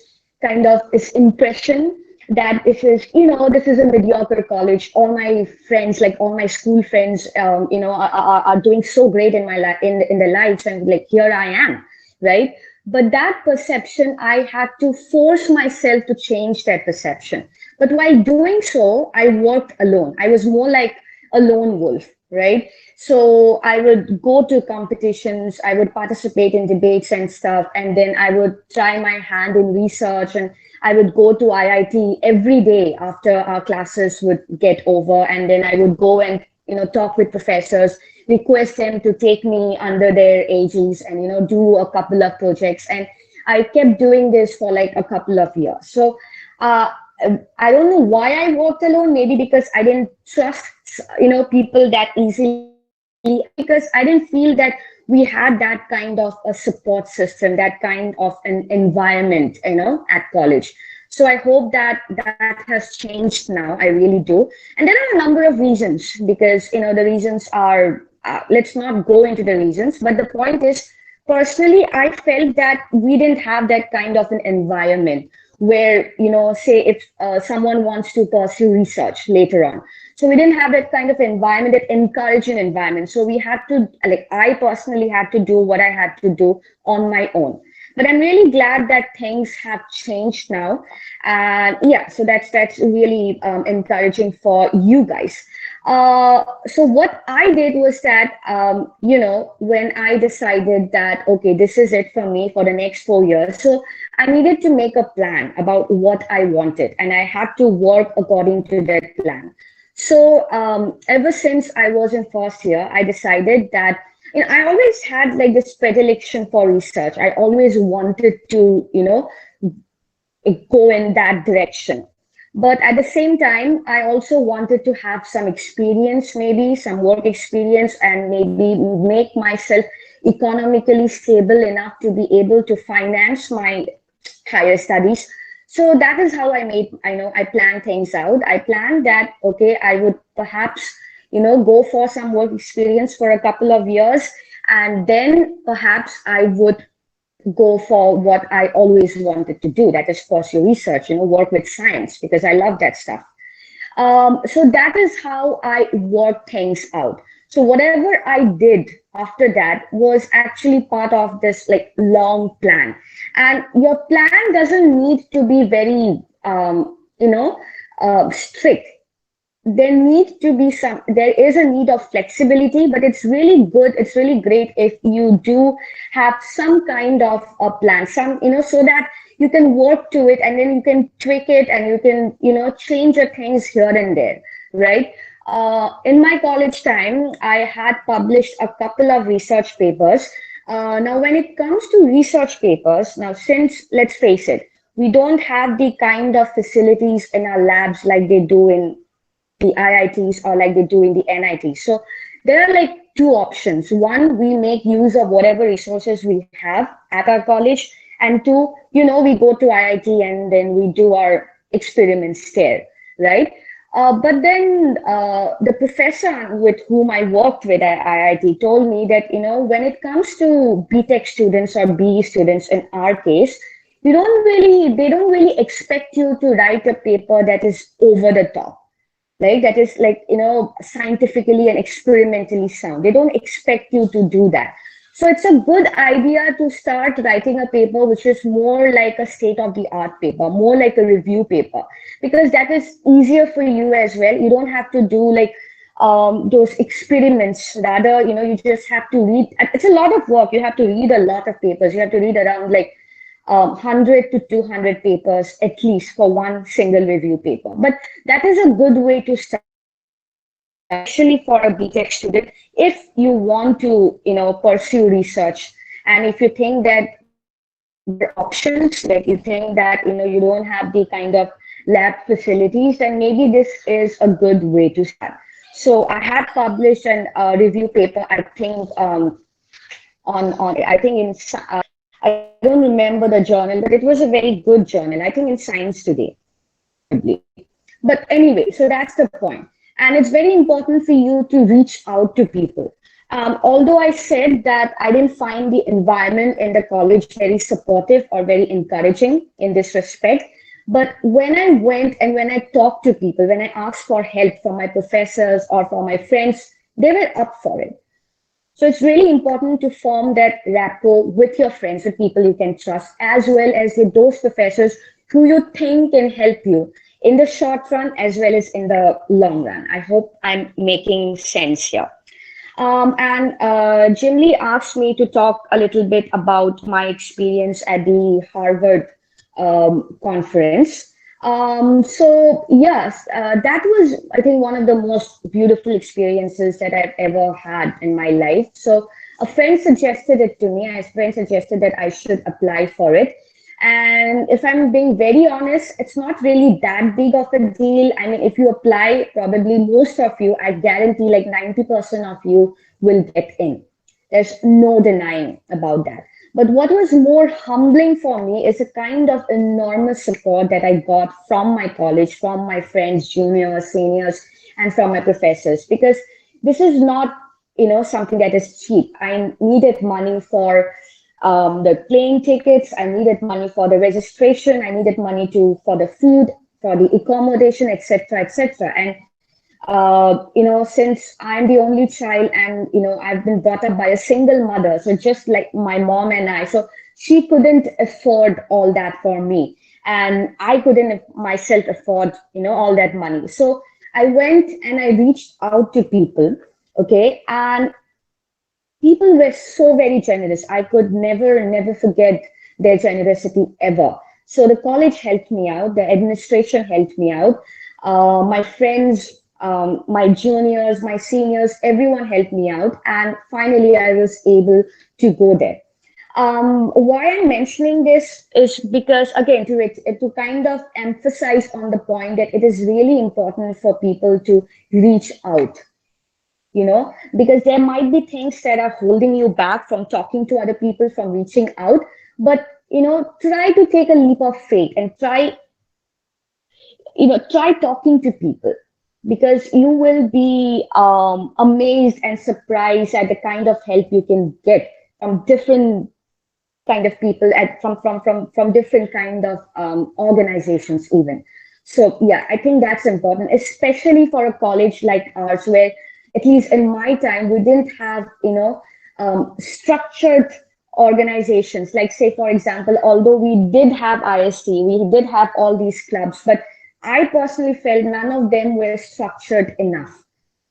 kind of this impression that this is a mediocre college. All my friends, like all my school friends, are doing so great in my life, in their lives, and like here I am, right? But that perception, I had to force myself to change that perception. But while doing so, I worked alone. I was more like a lone wolf, right? So I would go to competitions, I would participate in debates and stuff, and then I would try my hand in research, and I would go to IIT every day after our classes would get over, and then I would go and talk with professors, request them to take me under their aegis and do a couple of projects. And I kept doing this for like a couple of years. So I don't know why I worked alone. Maybe because I didn't trust people that easily, because I didn't feel that we had that kind of a support system, that kind of an environment at college. So I hope that that has changed now. I really do. And there are a number of reasons, because the reasons are, let's not go into the reasons, but the point is, personally, I felt that we didn't have that kind of an environment where, say if someone wants to pursue research later on. So we didn't have that kind of environment, that encouraging environment. So we had to, like, I personally had to do what I had to do on my own. But I'm really glad that things have changed now. And yeah, so that's really encouraging for you guys. So what I did was that, when I decided that, okay, this is it for me for the next 4 years. So I needed to make a plan about what I wanted, and I had to work according to that plan. So ever since I was in first year, I decided that I always had like this predilection for research. I always wanted to, go in that direction. But at the same time, I also wanted to have some experience, maybe some work experience, and maybe make myself economically stable enough to be able to finance my higher studies. So that is how I planned things out. I planned that, okay, I would perhaps, go for some work experience for a couple of years, and then perhaps I would go for what I always wanted to do, that is pursue research, work with science, because I love that stuff. So that is how I worked things out. So whatever I did after that was actually part of this like long plan. And your plan doesn't need to be very, strict. There is a need of flexibility, but it's really good, it's really great if you do have some kind of a plan, so that you can work to it, and then you can tweak it, and you can, change your things here and there, right? In my college time, I had published a couple of research papers. Now, when it comes to research papers, now, since, let's face it, we don't have the kind of facilities in our labs like they do in the IITs or like they do in the NITs. So there are like two options. One, we make use of whatever resources we have at our college, and two, we go to IIT and then we do our experiments there, right? But then the professor with whom I worked with at IIT told me that, when it comes to BTech students or BE students in our case, they don't really expect you to write a paper that is over the top, like that is like, scientifically and experimentally sound. They don't expect you to do that. So it's a good idea to start writing a paper which is more like a state of the art paper, more like a review paper, because that is easier for you as well. You don't have to do like those experiments. Rather, you just have to read. It's a lot of work. You have to read a lot of papers. You have to read around like 100 to 200 papers at least for one single review paper. But that is a good way to start, especially for a BTech student, if you want to, pursue research. And if you think that there are options, like you think that, you don't have the kind of lab facilities, then maybe this is a good way to start. So I had published an review paper, I think, I think I don't remember the journal, but it was a very good journal. I think in Science Today. But anyway, so that's the point. And it's very important for you to reach out to people. Although I said that I didn't find the environment in the college very supportive or very encouraging in this respect, but when I went and when I talked to people, when I asked for help from my professors or from my friends, they were up for it. So it's really important to form that rapport with your friends, with people you can trust, as well as with those professors who you think can help you in the short run as well as in the long run. I hope I'm making sense here. And Jim Lee asked me to talk a little bit about my experience at the Harvard conference. So yes, that was, I think, one of the most beautiful experiences that I've ever had in my life. So a friend suggested it to me. A friend suggested that I should apply for it. And if I'm being very honest, it's not really that big of a deal. I mean, if you apply, probably most of you, I guarantee like 90% of you will get in. There's no denying about that. But what was more humbling for me is a kind of enormous support that I got from my college, from my friends, juniors, seniors, and from my professors, because this is not, something that is cheap. I needed money for the plane tickets. I needed money for the registration. I needed money for the food, for the accommodation, etc., etc. And since I'm the only child and, I've been brought up by a single mother, so just like my mom and I, so she couldn't afford all that for me. And I couldn't myself afford, all that money. So I went and I reached out to people, okay? And people were so very generous. I could never forget their generosity ever. So the college helped me out. The administration helped me out. My friends, my juniors, my seniors, everyone helped me out. And finally, I was able to go there. Why I'm mentioning this is because, again, to kind of emphasize on the point that it is really important for people to reach out, because there might be things that are holding you back from talking to other people, from reaching out. But, try to take a leap of faith and try talking to people, because you will be amazed and surprised at the kind of help you can get from different kind of people from different kind of organizations even. So yeah, I think that's important, especially for a college like ours, where at least in my time, we didn't have, structured organizations. Like, say, for example, although we did have IST, we did have all these clubs, but I personally felt none of them were structured enough,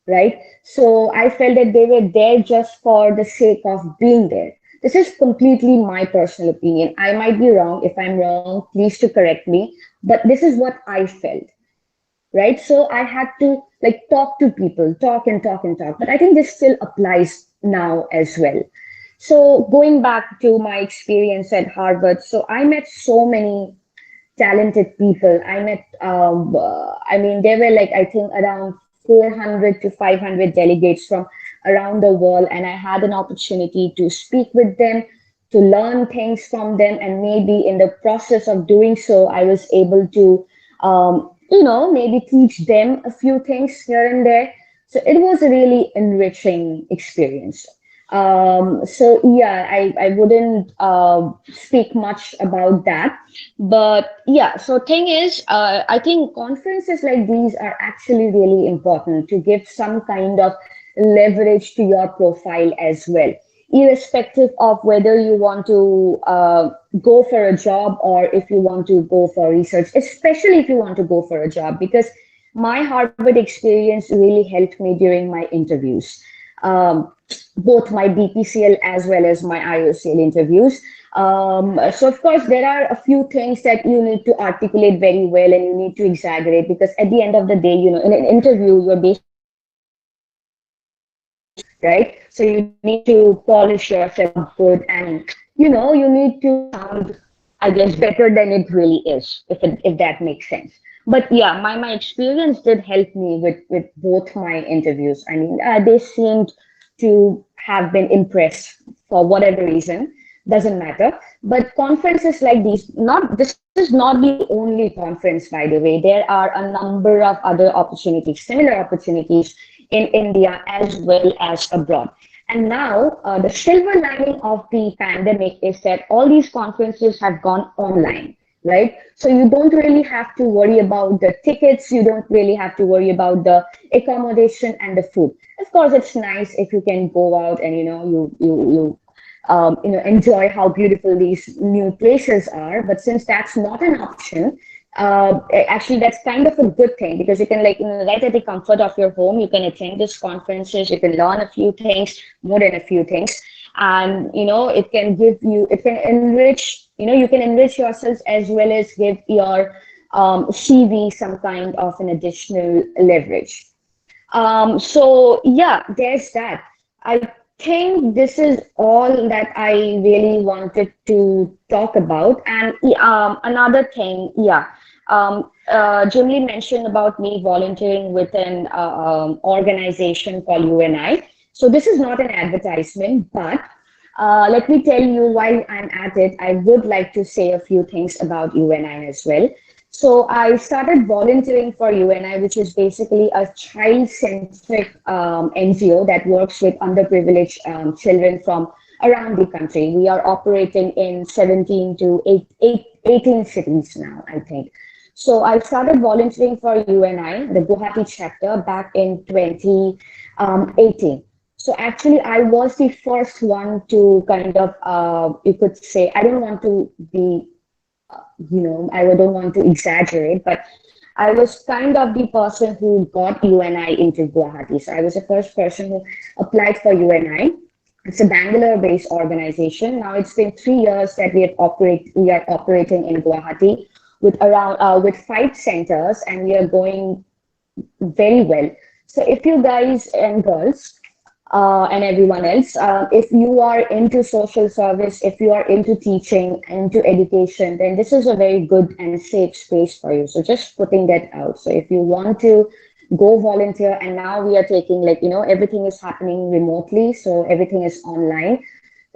right? So I felt that they were there just for the sake of being there. This is completely my personal opinion. I might be wrong. If I'm wrong, please to correct me. But this is what I felt, right? So I had to like talk to people, talk and talk and talk. But I think this still applies now as well. So going back to my experience at Harvard, so I met so many talented people. I mean, there were like, I think around 400 to 500 delegates from around the world. And I had an opportunity to speak with them, to learn things from them. And maybe in the process of doing so, I was able to, maybe teach them a few things here and there. So it was a really enriching experience. So yeah, I wouldn't speak much about that, but yeah, so thing is, I think conferences like these are actually really important to give some kind of leverage to your profile as well, irrespective of whether you want to go for a job or if you want to go for research, especially if you want to go for a job, because my Harvard experience really helped me during my interviews. Both my BPCL as well as my IOCL interviews. So of course, there are a few things that you need to articulate very well and you need to exaggerate, because at the end of the day, in an interview, you're basically right? So you need to polish yourself good, and you need to sound, I guess, better than it really is, if that makes sense. But yeah, my experience did help me with both my interviews. I mean, they seemed to have been impressed for whatever reason. Doesn't matter. But conferences like these, not this is not the only conference, by the way. There are a number of other opportunities, similar opportunities in India as well as abroad. And now, the silver lining of the pandemic is that all these conferences have gone online, right? So you don't really have to worry about the tickets. You don't really have to worry about the accommodation and the food. Of course, it's nice if you can go out and enjoy how beautiful these new places are. But since that's not an option, actually that's kind of a good thing, because you can right at the comfort of your home, you can attend these conferences, you can learn a few things, more than a few things, and it can enrich, you can enrich yourselves as well as give your CV some kind of an additional leverage. So yeah, there's that. I think this is all that I really wanted to talk about. And another thing, yeah, Jim Lee mentioned about me volunteering with an organization called UNI. So this is not an advertisement, but let me tell you, while I'm at it, I would like to say a few things about UNI as well. So I started volunteering for UNI, which is basically a child-centric NGO that works with underprivileged children from around the country. We are operating in 17 to 18 cities now, I think. So I started volunteering for UNI, the Guwahati chapter, back in 2018. So actually, I was the first one to kind of, you could say, I don't want to be, I don't want to exaggerate, but I was kind of the person who got UNI into Guwahati. So I was the first person who applied for UNI. It's a Bangalore-based organization. Now it's been 3 years that we are operating in Guwahati with around with 5 centers, and we are going very well. So if you guys and girls and everyone else, if you are into social service, if you are into teaching, into education, then this is a very good and safe space for you. So just putting that out. So if you want to go volunteer, and now we are taking everything is happening remotely, so everything is online.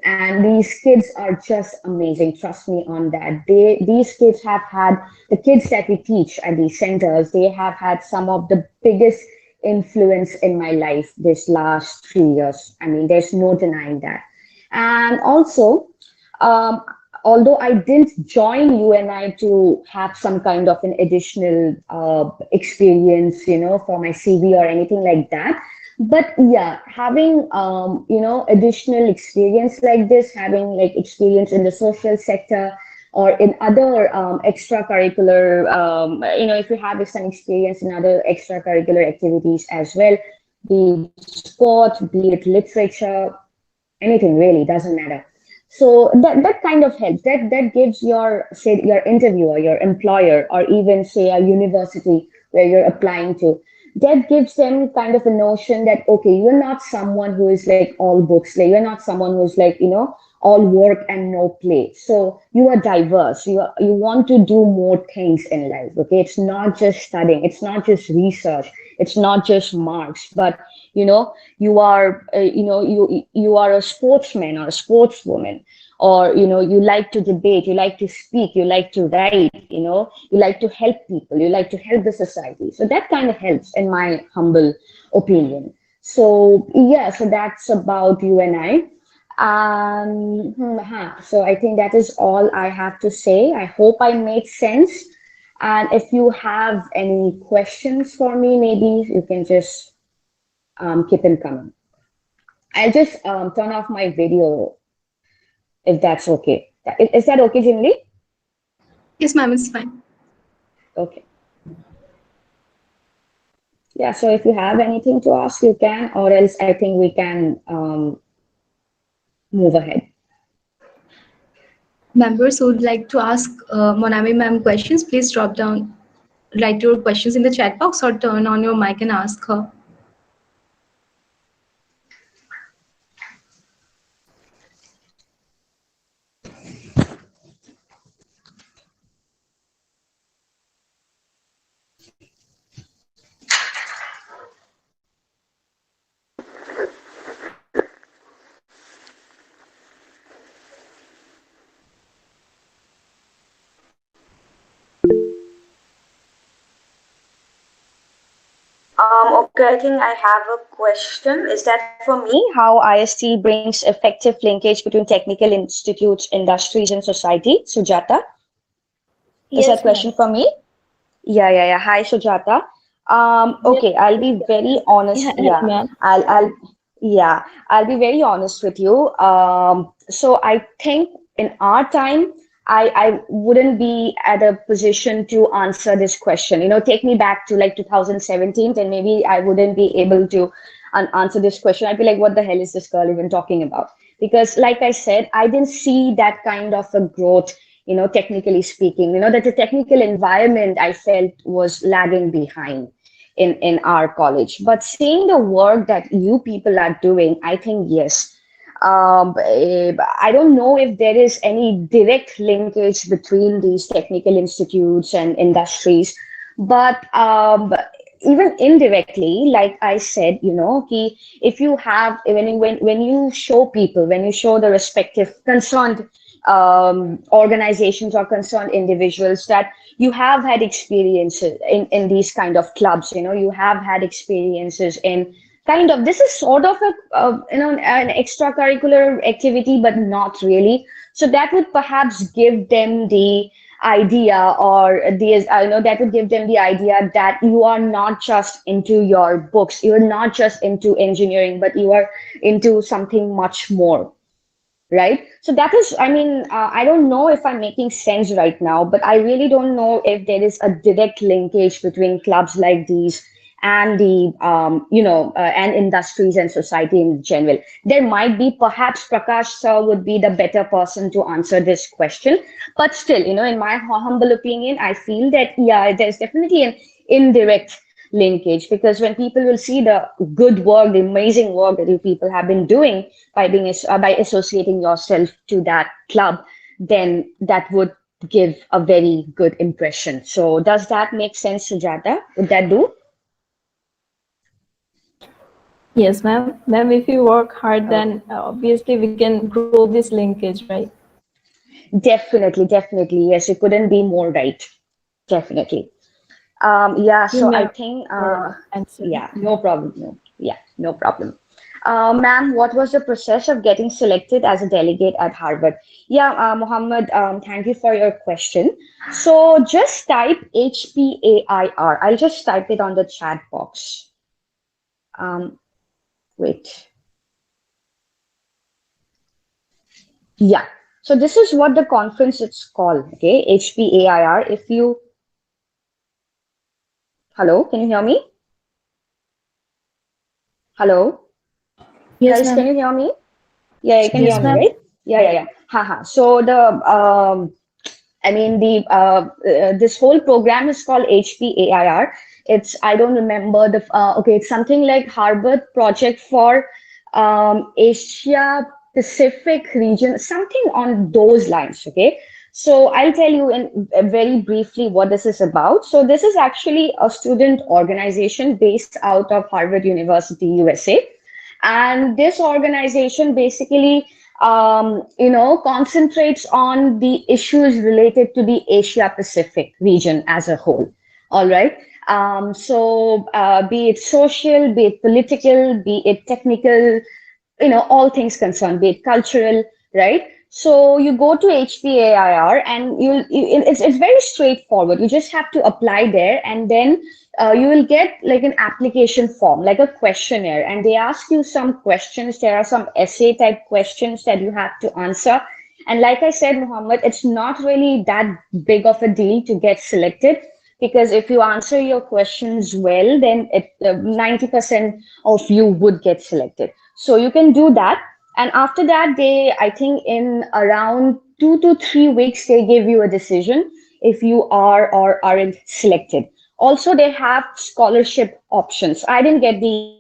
And these kids are just amazing. Trust me on that. These kids have had, the kids that we teach at these centers, they have had some of the biggest influence in my life this last 3 years. I mean, there's no denying that. And also, although I didn't join UNI to have some kind of an additional experience, for my CV or anything like that, but yeah, having additional experience like this, having experience in the social sector or in other extracurricular, if you have some experience in other extracurricular activities as well, be it sport, be it literature, anything really, doesn't matter. So that kind of helps. That gives your, say, your interviewer, your employer, or even say a university where you're applying to, that gives them kind of a notion that, okay, you're not someone who is like all books, like you're not someone who's like, all work and no play. So you are diverse. You want to do more things in life. Okay, it's not just studying. It's not just research. It's not just marks. But you are you are a sportsman or a sportswoman, or you like to debate, you like to speak, you like to write, you like to help people, you like to help the society. So that kind of helps, in my humble opinion. So yeah, so that's about you and I. So I think that is all I have to say. I hope I made sense. And if you have any questions for me, maybe you can just keep them coming. I'll just turn off my video if that's okay. Is that okay, Jinli? Yes, ma'am, it's fine. Okay. Yeah, so if you have anything to ask, you can, or else I think we can move ahead. Members who would like to ask Monami ma'am questions, please drop down, write your questions in the chat box or turn on your mic and ask her. Okay, I think I have a question. Is that for me? How IST brings effective linkage between technical institutes, industries, and society? Sujata? Is that question for me? Yeah. Hi, Sujata. Okay, I'll be very honest. Yeah, yeah, I'll be very honest with you. So I think in our time, I wouldn't be at a position to answer this question. Take me back to like 2017, and maybe I wouldn't be able to answer this question. I'd be like, what the hell is this girl even talking about? Because, like I said, I didn't see that kind of a growth, technically speaking, that the technical environment I felt was lagging behind in our college. But seeing the work that you people are doing, I think yes. I don't know if there is any direct linkage between these technical institutes and industries, but even indirectly, like I said, if you have when you show people, when you show the respective concerned organizations or concerned individuals that you have had experiences in these kind of clubs, you have had experiences in kind of, this is sort of an extracurricular activity, but not really. So that would perhaps give them the idea, or that would give them the idea that you are not just into your books, you're not just into engineering, but you are into something much more. Right. So that is, I don't know if I'm making sense right now, but I really don't know if there is a direct linkage between clubs like these and the, and industries and society in general. There might be, perhaps Prakash sir would be the better person to answer this question. But still, in my humble opinion, I feel that, yeah, there's definitely an indirect linkage, because when people will see the good work, the amazing work that you people have been doing by by associating yourself to that club, then that would give a very good impression. So does that make sense, Sujata? Would that do? Yes, ma'am. Ma'am, if you work hard, then obviously we can grow this linkage, right? Definitely. Yes, it couldn't be more right. Definitely. Yeah, so I think, yeah, no problem. No problem. Ma'am, what was the process of getting selected as a delegate at Harvard? Yeah, Mohammed, thank you for your question. So just type HPAIR. I'll just type it on the chat box. Wait. Yeah. So this is what the conference is called, okay? HPAIR. If you... Hello, can you hear me? Hello? Yes, Guys, can you hear me? Yeah, you can yes, hear me, right? Yeah. Haha. So I mean, this whole program is called HPAIR. It's, I don't remember the, okay, it's something like Harvard Project for Asia Pacific region, something on those lines, okay? So I'll tell you in very briefly what this is about. So this is actually a student organization based out of Harvard University, USA. And this organization basically concentrates on the issues related to the Asia Pacific region as a whole. All right. Be it social, be it political, be it technical, all things concerned, be it cultural, right? So you go to HPAIR and it's very straightforward. You just have to apply there, and then you will get like an application form, like a questionnaire, and they ask you some questions. There are some essay type questions that you have to answer. And like I said, Mohammed, it's not really that big of a deal to get selected, because if you answer your questions well, then 90% of you would get selected. So you can do that. And after that, I think in around 2 to 3 weeks, they give you a decision if you are or aren't selected. Also, they have scholarship options. I didn't get the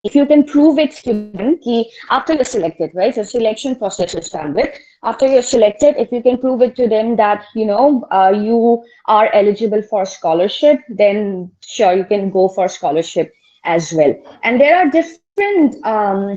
if you can prove it to them after you're selected, right? So selection process is done with. After you're selected, if you can prove it to them that you are eligible for scholarship, then sure, you can go for scholarship as well. And there are different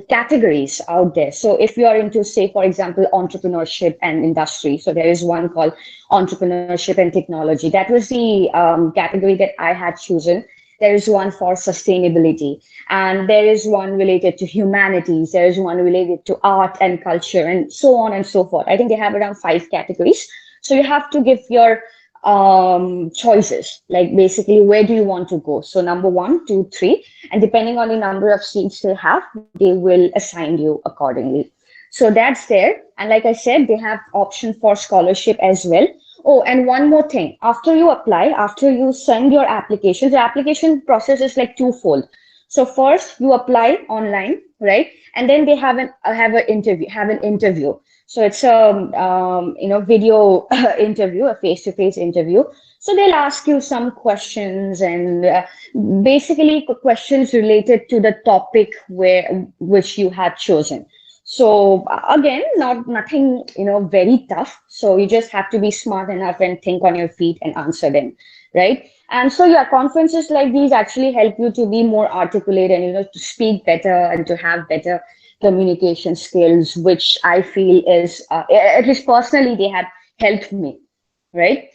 categories out there. So if you are into, say, for example, entrepreneurship and industry, so there is one called entrepreneurship and technology. That was the category that I had chosen. There is one for sustainability, and there is one related to humanities. There is one related to art and culture, and so on and so forth. I think they have around 5 categories. So you have to give your choices, like basically where do you want to go. So number 1, 2, 3, and depending on the number of seats they have, they will assign you accordingly. So that's there. And like I said, they have option for scholarship as well. Oh, and one more thing. After you apply, after you send your application, the application process is like twofold. So first you apply online, right? And then they have an interview. So it's a video interview, a face-to-face interview. So they'll ask you some questions, and basically questions related to the topic which you have chosen. So again, nothing very tough. So you just have to be smart enough and think on your feet and answer them, right? And so yeah, conferences like these actually help you to be more articulate and to speak better and to have better communication skills, which I feel is at least personally they have helped me, right?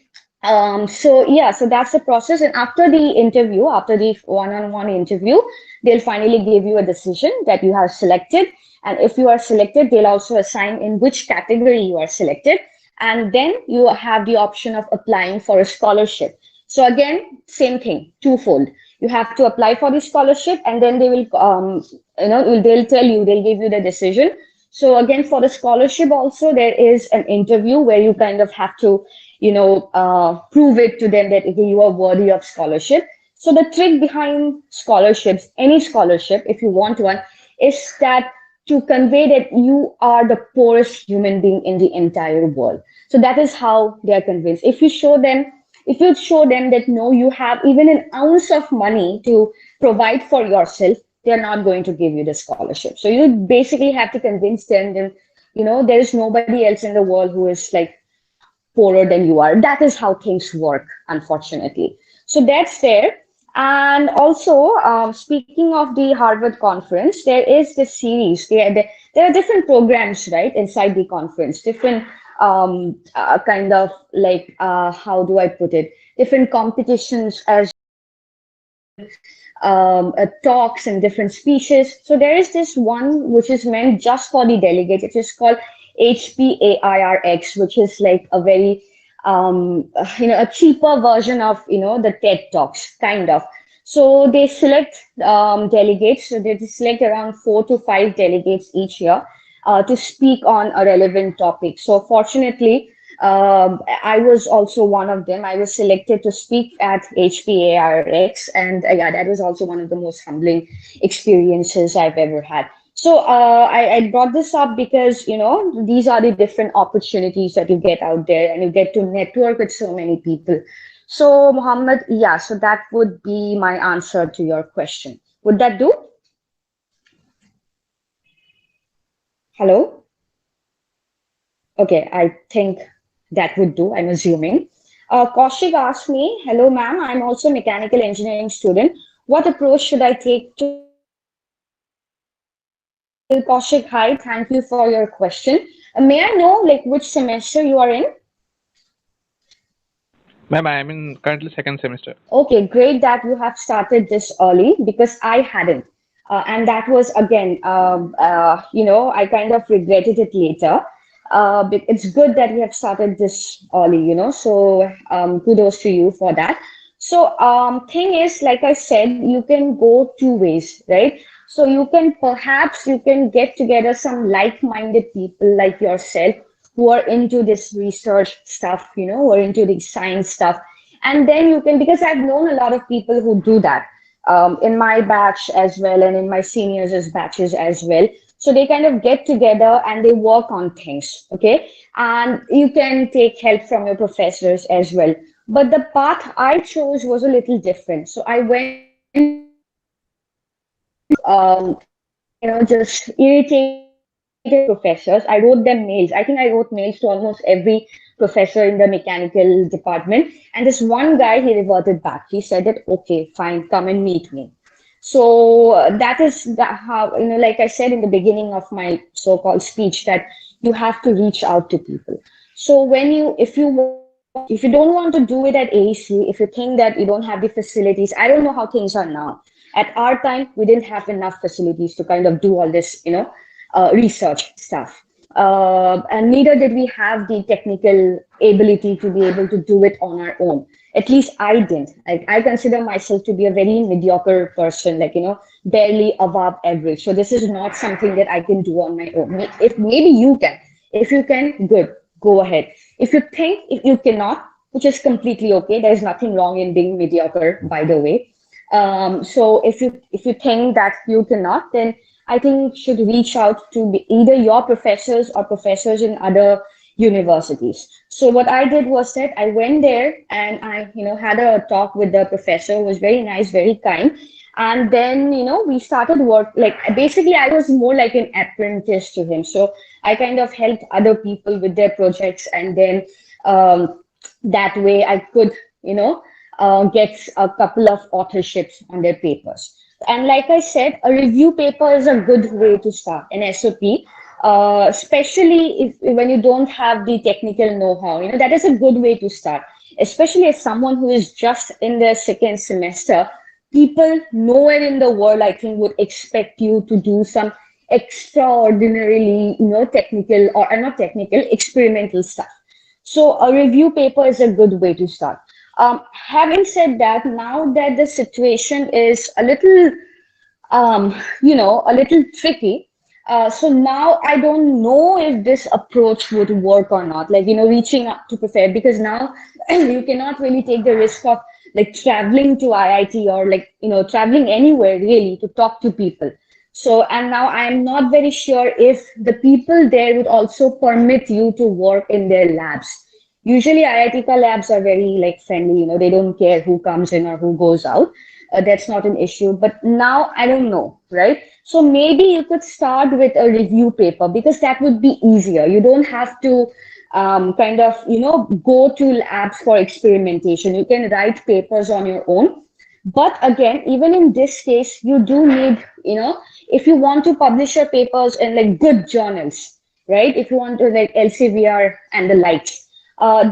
So yeah, so that's the process. And after the interview, after the one-on-one interview, they'll finally give you a decision that you have selected. And if you are selected, they'll also assign in which category you are selected. And then you have the option of applying for a scholarship. So again, same thing, twofold. You have to apply for the scholarship, and then they will, they'll tell you, they'll give you the decision. So again, for the scholarship also, there is an interview where you kind of have to, prove it to them that you are worthy of scholarship. So the trick behind scholarships, any scholarship, if you want one, is that to convey that you are the poorest human being in the entire world. So that is how they are convinced. If you show them that no, you have even an ounce of money to provide for yourself, they're not going to give you the scholarship. So you basically have to convince them that, there is nobody else in the world who is like poorer than you are. That is how things work, unfortunately. So that's there. And also, speaking of the Harvard conference, there is this series. There are different programs, right, inside the conference, different kind of like, how do I put it, different competitions as talks and different speeches. So there is this one which is meant just for the delegates. It is called HPAIRX, which is like a very a cheaper version of the TED Talks, kind of. So they select delegates. So they select around 4 to 5 delegates each year to speak on a relevant topic. So fortunately, I was also one of them. I was selected to speak at HPAIRX, and yeah, that was also one of the most humbling experiences I've ever had. So I brought this up because, these are the different opportunities that you get out there and you get to network with so many people. So Mohammed, yeah, so that would be my answer to your question. Would that do? Hello? Okay, I think that would do, I'm assuming. Kaushik asked me, hello ma'am, I'm also a mechanical engineering student. What approach should I take to Kaushik, hi, thank you for your question. May I know like which semester you are in? Ma'am, I am in currently second semester. Okay, great that you have started this early because I hadn't. And that was again, I kind of regretted it later. But it's good that you have started this early, so kudos to you for that. So thing is, like I said, you can go two ways, right? So you can get together some like-minded people like yourself who are into this research stuff, who are into the science stuff. And then you can, because I've known a lot of people who do that in my batch as well and in my seniors' batches as well. So they kind of get together and they work on things, okay? And you can take help from your professors as well. But the path I chose was a little different. So I went just irritated professors. I wrote them mails. I think I wrote mails to almost every professor in the mechanical department. And this one guy, he reverted back. He said that, okay, fine, come and meet me. So that is how, like I said in the beginning of my so-called speech, that you have to reach out to people. So if you don't want to do it at AEC, if you think that you don't have the facilities, I don't know how things are now. At our time, we didn't have enough facilities to kind of do all this, research stuff. And neither did we have the technical ability to be able to do it on our own. At least I didn't. Like, I consider myself to be a very mediocre person, like, barely above average. So this is not something that I can do on my own. If maybe you can, if you can, good, go ahead. If you cannot, which is completely okay. There's nothing wrong in being mediocre, by the way. So if you think that you cannot, then I think you should reach out to either your professors or professors in other universities. So what I did was that I went there and I, had a talk with the professor who was very nice, very kind. And then, we started work, like basically I was more like an apprentice to him. So I kind of helped other people with their projects. And then that way I could, get a couple of authorships on their papers. And like I said, a review paper is a good way to start an SOP, especially if when you don't have the technical know-how. That is a good way to start, especially as someone who is just in their second semester. People nowhere in the world, I think, would expect you to do some extraordinarily, technical or not technical, experimental stuff. So a review paper is a good way to start. Having said that, now that the situation is a little, a little tricky, so now I don't know if this approach would work or not, like, reaching out to professor, because now you cannot really take the risk of like traveling to IIT or like, traveling anywhere really to talk to people. So, and now I'm not very sure if the people there would also permit you to work in their labs. Usually IIT labs are very like friendly, they don't care who comes in or who goes out. That's not an issue. But now I don't know, right? So maybe you could start with a review paper because that would be easier. You don't have to kind of, go to labs for experimentation. You can write papers on your own. But again, even in this case, you do need, if you want to publish your papers in like good journals, right? If you want to like LCVR and the likes,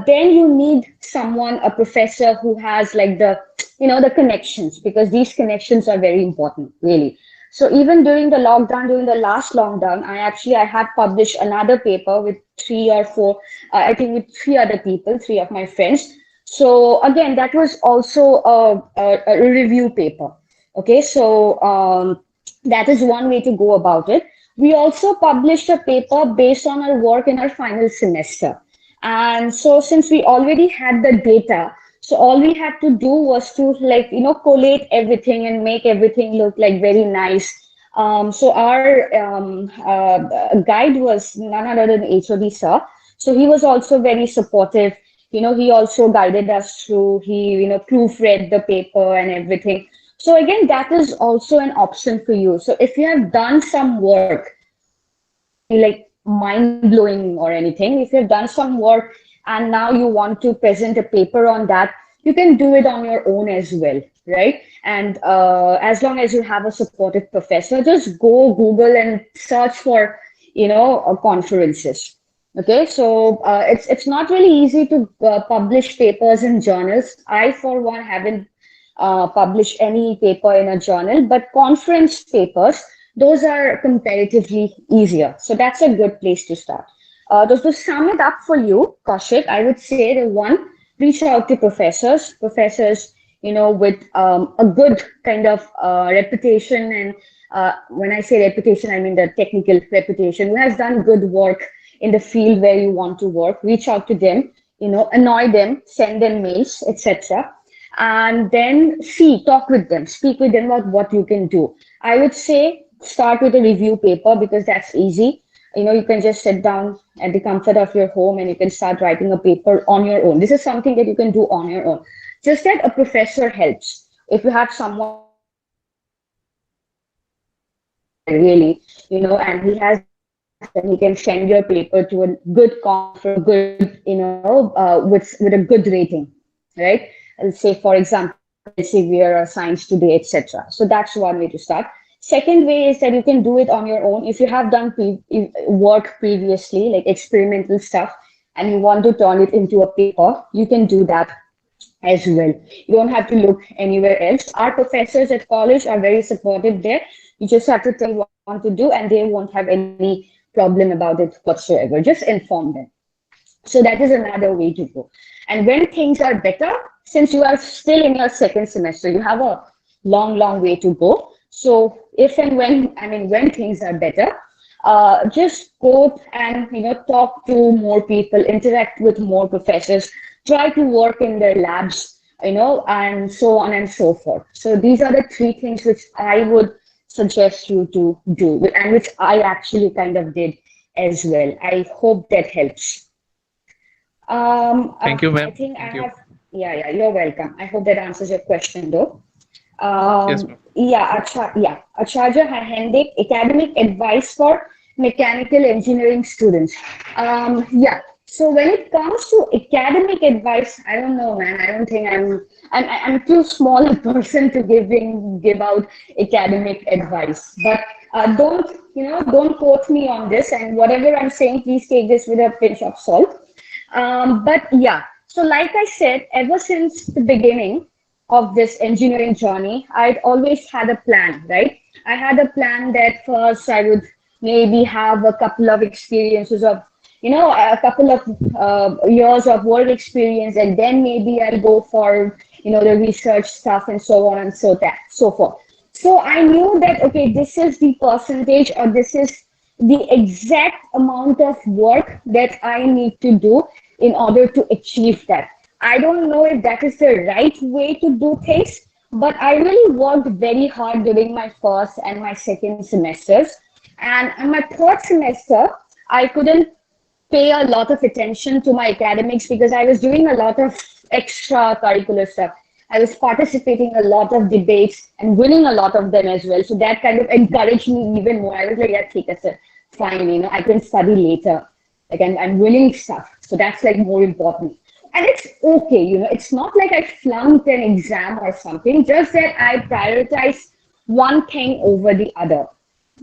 then you need someone, a professor who has like the, the connections, because these connections are very important, really. So even during the lockdown, during the last lockdown, I had published another paper with 3 or 4, I think with 3 other people, 3 of my friends. So again, that was also a review paper. Okay, so that is one way to go about it. We also published a paper based on our work in our final semester. And so since we already had the data, so all we had to do was to like, collate everything and make everything look like very nice. So our guide was none other than HOD sir. So he was also very supportive. He also guided us through. He proofread the paper and everything. So again, that is also an option for you. So if you have done some work, like mind blowing or anything, if you've done some work and now you want to present a paper on that, you can do it on your own as well, right? And as long as you have a supportive professor, just go Google and search for conferences. Okay, so it's not really easy to publish papers in journals. I for one haven't published any paper in a journal, but conference papers, those are comparatively easier. So that's a good place to start. Just to sum it up for you, Kaushik, I would say the one, reach out to professors, with a good kind of reputation. And when I say reputation, I mean the technical reputation, who has done good work in the field where you want to work. Reach out to them, annoy them, send them mails, etc. And then talk with them, speak with them about what you can do. I would say start with a review paper because that's easy. You can just sit down at the comfort of your home and you can start writing a paper on your own. This is something that you can do on your own. Just that a professor helps. If you have someone really, and he can send your paper to a good conference, good, with a good rating, right? Let's say, for example, Elsevier or Science Today, etc. So that's one way to start. Second way is that you can do it on your own. If you have done work previously, like experimental stuff, and you want to turn it into a paper, you can do that as well. You don't have to look anywhere else. Our professors at college are very supportive there. You just have to tell what you want to do, and they won't have any problem about it whatsoever. Just inform them. So that is another way to go. And when things are better, since you are still in your second semester, you have a long way to go. So if and when things are better, just go and talk to more people, interact with more professors, try to work in their labs, and so on and so forth. So these are the three things which I would suggest you to do, and which I actually kind of did as well. I hope that helps. Thank you, I ma'am. think Thank you. yeah, you're welcome. I hope that answers your question though. Yes, ma'am. Acharya Hendik, academic advice for mechanical engineering students. So when it comes to academic advice, I don't know, man. I don't think I'm too small a person to give out academic advice. But don't quote me on this. And whatever I'm saying, please take this with a pinch of salt. But yeah, so like I said, ever since the beginning of this engineering journey, I'd always had a plan, right? I had a plan that first I would maybe have a couple of experiences of, a couple of years of work experience, and then maybe I'll go for, the research stuff and so on and so forth. So I knew that, okay, this is the percentage, or this is the exact amount of work that I need to do in order to achieve that. I don't know if that is the right way to do things, but I really worked very hard during my first and my second semesters. And in my third semester, I couldn't pay a lot of attention to my academics because I was doing a lot of extracurricular stuff. I was participating in a lot of debates and winning a lot of them as well. So that kind of encouraged me even more. I was like, yeah, take us fine, I can study later. Like I'm winning stuff. So that's like more important. And it's okay, it's not like I flunked an exam or something, just that I prioritized one thing over the other.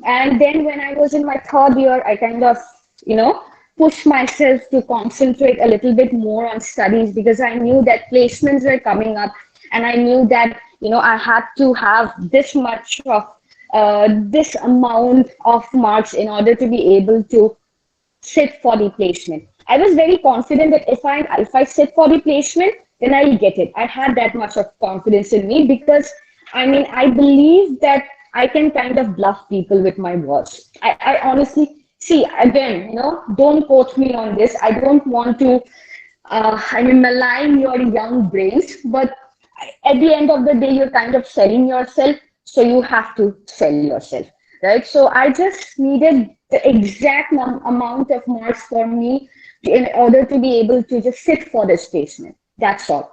And then when I was in my third year, I kind of, pushed myself to concentrate a little bit more on studies because I knew that placements were coming up, and I knew that, I had to have this much of this amount of marks in order to be able to sit for the placement. I was very confident that if I sit for the placement, then I'll get it. I had that much of confidence in me because I believe that I can kind of bluff people with my words. I honestly see, again, don't quote me on this. I don't want to malign your young brains, but at the end of the day, you're kind of selling yourself, so you have to sell yourself. right? So I just needed the exact amount of marks for me in order to be able to just sit for this placement. That's all.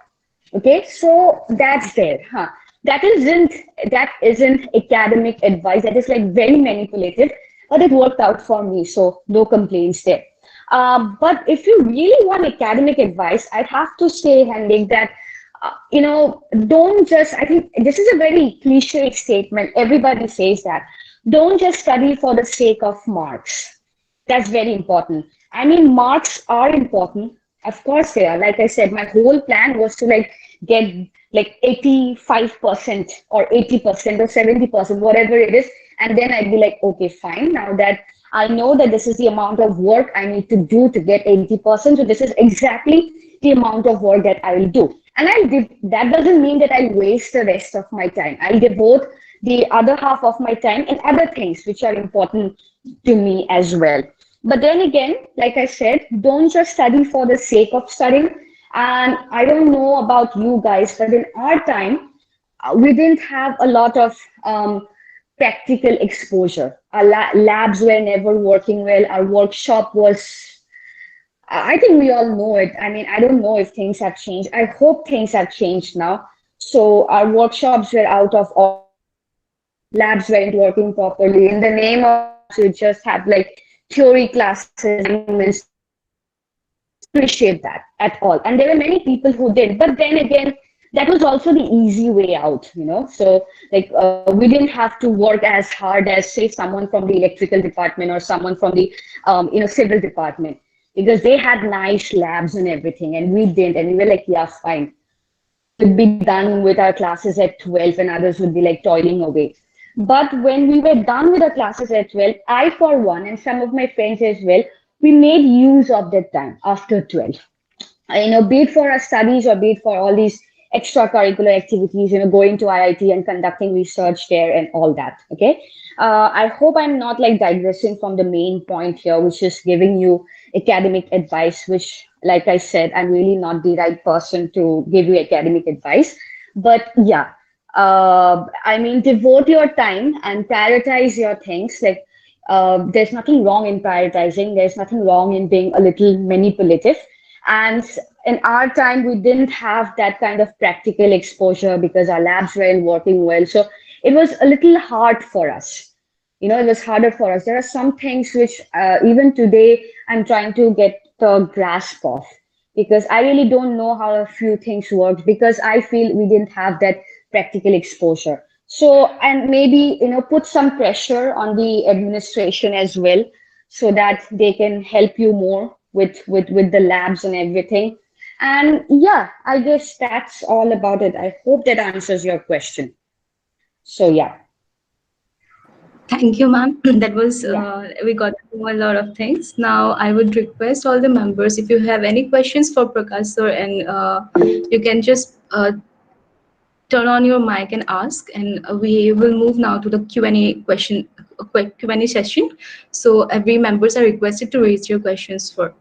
Okay, so that's there, huh? That isn't that isn't academic advice. That is like very manipulative, but it worked out for me, so no complaints there. But if you really want academic advice, I'd have to say, Henrik, that don't just. I think this is a very cliche statement. Everybody says that. Don't just study for the sake of marks. That's very important. I mean, marks are important. Of course they are. Like I said, my whole plan was to like get like 85% or 80% or 70%, whatever it is. And then I'd be like, okay, fine. Now that I know that this is the amount of work I need to do to get 80%, so this is exactly the amount of work that I will do. And I'll give that doesn't mean that I waste the rest of my time. I'll devote the other half of my time in other things which are important to me as well. But then again, like I said, don't just study for the sake of studying. And I don't know about you guys, but in our time, we didn't have a lot of practical exposure. Our labs were never working well. Our workshop was, I think we all know it. I mean, I don't know if things have changed. I hope things have changed now. So our workshops were out of all, labs weren't working properly. In the name of to just have like theory classes, appreciate that at all. And there were many people who did, but then again, that was also the easy way out, So like we didn't have to work as hard as say someone from the electrical department or someone from the civil department because they had nice labs and everything, and we didn't, and we were like, yeah, fine. We'd be done with our classes at 12, and others would be like toiling away. But when we were done with our classes at 12, I, for one, and some of my friends as well, we made use of that time after 12. Be it for our studies or be it for all these extracurricular activities, going to IIT and conducting research there and all that. Okay. I hope I'm not like digressing from the main point here, which is giving you academic advice, which, like I said, I'm really not the right person to give you academic advice. But yeah, I mean, devote your time and prioritize your things. Like, there's nothing wrong in prioritizing. There's nothing wrong in being a little manipulative. And in our time, we didn't have that kind of practical exposure because our labs weren't working well. So it was a little hard for us. It was harder for us. There are some things which even today I'm trying to get the grasp of because I really don't know how a few things work because I feel we didn't have that practical exposure. So, and maybe, put some pressure on the administration as well so that they can help you more with the labs and everything. And yeah, I guess that's all about it. I hope that answers your question. So yeah. Thank you, ma'am. That was, Yeah. we got to know a lot of things. Now, I would request all the members, if you have any questions for Prakash sir, and you can just turn on your mic and ask, and we will move now to the Q&A session. So every members are requested to raise your questions for.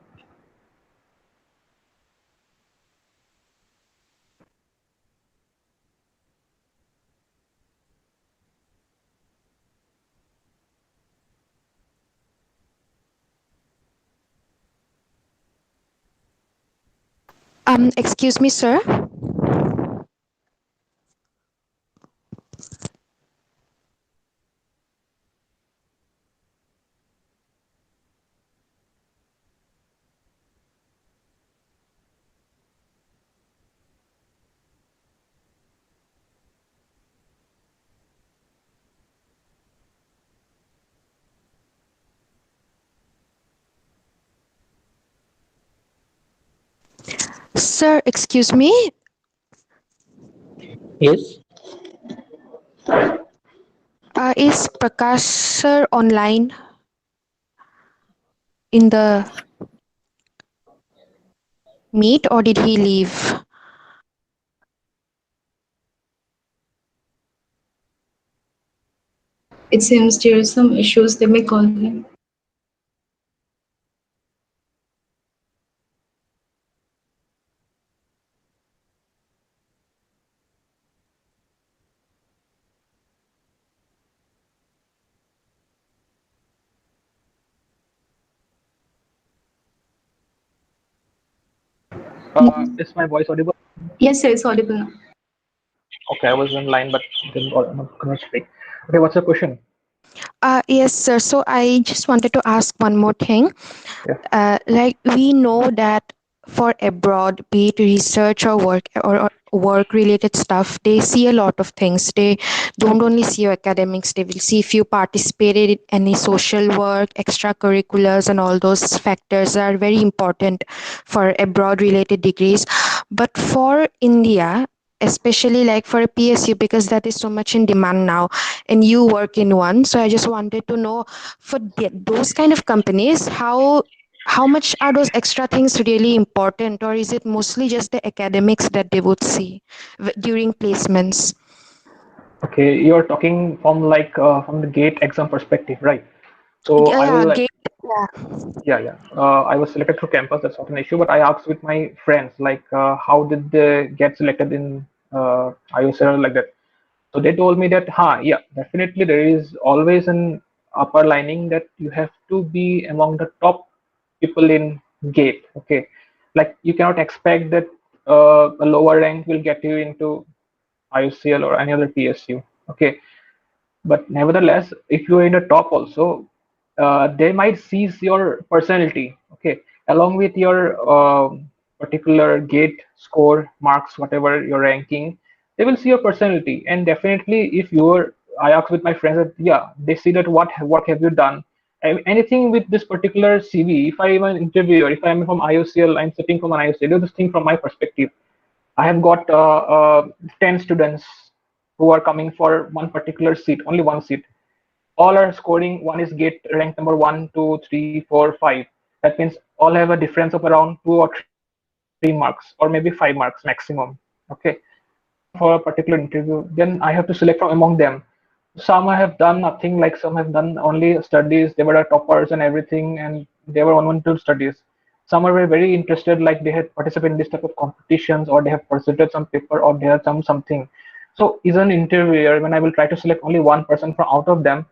Excuse me, sir. Sir, excuse me. Yes. Is Prakash sir online in the meet or did he leave? It seems there are some issues. They may call him. Is my voice audible? Yes, sir, it's audible now. Okay, I was in line, but didn't not speak. Okay, what's your question? Yes, sir. So I just wanted to ask one more thing. Yeah. Like we know that for abroad, be it research or or work related stuff, they see a lot of things. They don't only see your academics, they will see if you participated in any social work, extracurriculars, and all those factors are very important for abroad related degrees. But for India, especially like for a PSU, because that is so much in demand now, and you work in one, so I just wanted to know for those kind of companies, how much are those extra things really important, or is it mostly just the academics that they would see during placements? Okay, you're talking from like from the GATE exam perspective, right? So I Yeah, will like, gate. Yeah. yeah. I was selected through campus. That's not an issue. But I asked with my friends, like, how did they get selected in IOCL like that? So they told me that, yeah, definitely there is always an upper lining that you have to be among the top people in GATE. Okay, like you cannot expect that a lower rank will get you into IOCL or any other PSU. Okay, but nevertheless, if you're in the top also, they might seize your personality. Okay, along with your particular gate score marks, whatever your ranking, they will see your personality. And definitely, if you're, I asked with my friends that, yeah, they see that what work have you done. Anything with this particular CV, if I am an interviewer, if I'm from IOCL, I'm sitting from an IOCL, do this thing from my perspective. I have got 10 students who are coming for one particular seat, only one seat. All are scoring. One is gate rank number 1, 2, 3, 4, 5. That means all have a difference of around 2 or 3 marks, or maybe 5 marks maximum. Okay. For a particular interview, then I have to select from among them. Some have done nothing, like some have done only studies. They were the toppers and everything, and they were on to studies. Some are very interested, like they had participated in this type of competitions, or they have presented some paper, or they have some something. So, as an interviewer, when I will try to select only one person from out of them,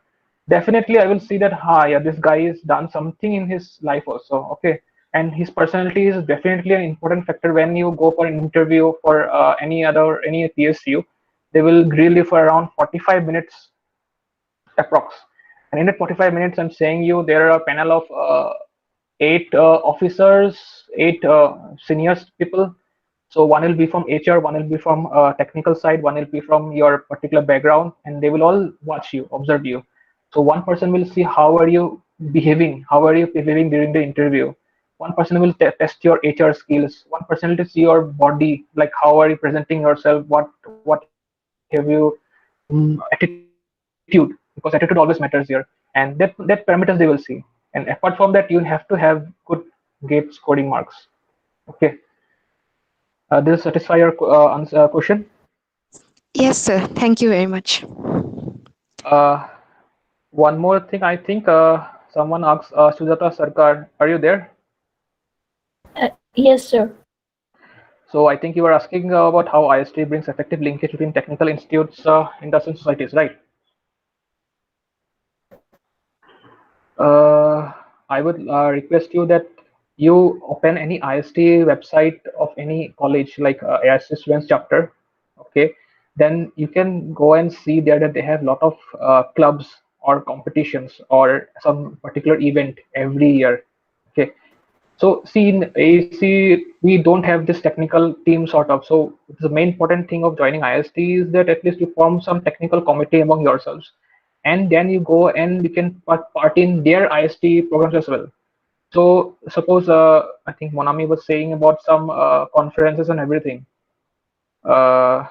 definitely I will see that, yeah, this guy has done something in his life also. Okay, and his personality is definitely an important factor when you go for an interview for any PSU. They will grill you for around 45 minutes approx. And in that 45 minutes, I'm saying you there are a panel of 8 officers, 8 seniors people. So one will be from HR, one will be from technical side, one will be from your particular background, and they will all watch you, observe you. So one person will see how are you behaving during the interview. One person will test your HR skills. One person will see your body, like how are you presenting yourself, what have you attitude, because attitude always matters here, and that parameters they will see. And apart from that, you have to have good gate scoring marks. Okay. Does this satisfy your question? Yes, sir. Thank you very much. Uh, One more thing, I think someone asked, Sujata Sarkar, are you there? Yes, sir. So I think you were asking about how IST brings effective linkage between technical institutes, industry, and societies, right? I would request you that you open any IST website of any college, like IST Students Chapter. Okay, then you can go and see there that they have a lot of clubs or competitions or some particular event every year. Okay, so see in AEC we don't have this technical team sort of. So the main important thing of joining IST is that at least you form some technical committee among yourselves, and then you go and you can part in their IST programs as well. So suppose I think Monami was saying about some conferences and everything. Uh,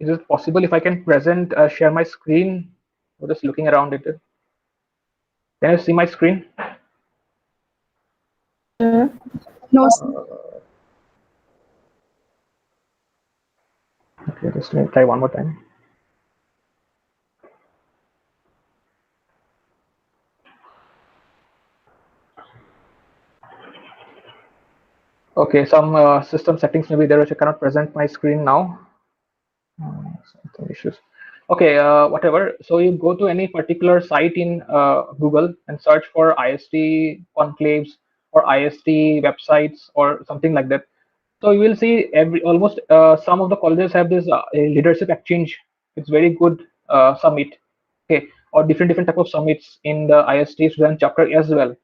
is it possible if I can present share my screen? I'm just looking around it. Can you see my screen? Sir. No, sir. Okay, just let me try one more time. Okay, some system settings may be there which I cannot present my screen now. Something issues. Okay, whatever. So you go to any particular site in Google and search for IST conclaves or IST websites or something like that. So you will see almost some of the colleges have this a leadership exchange. It's very good summit, okay, or different type of summits in the IST student chapter as well.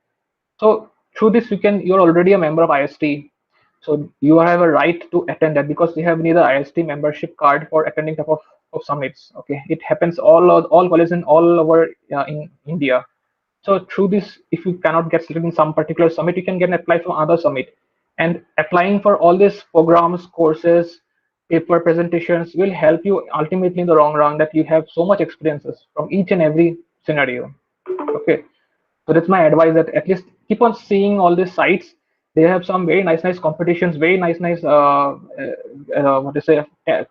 So through this, you're already a member of IST, so you have a right to attend that because you have neither IST membership card for attending type of summits. Okay, it happens all colleges in all over in India. So through this, if you cannot get selected in some particular summit, you can get an apply for other summit. And applying for all these programs, courses, paper presentations will help you ultimately in the long run that you have so much experiences from each and every scenario. Okay, so that's my advice, that at least keep on seeing all these sites. They have some very nice competitions, very nice what to say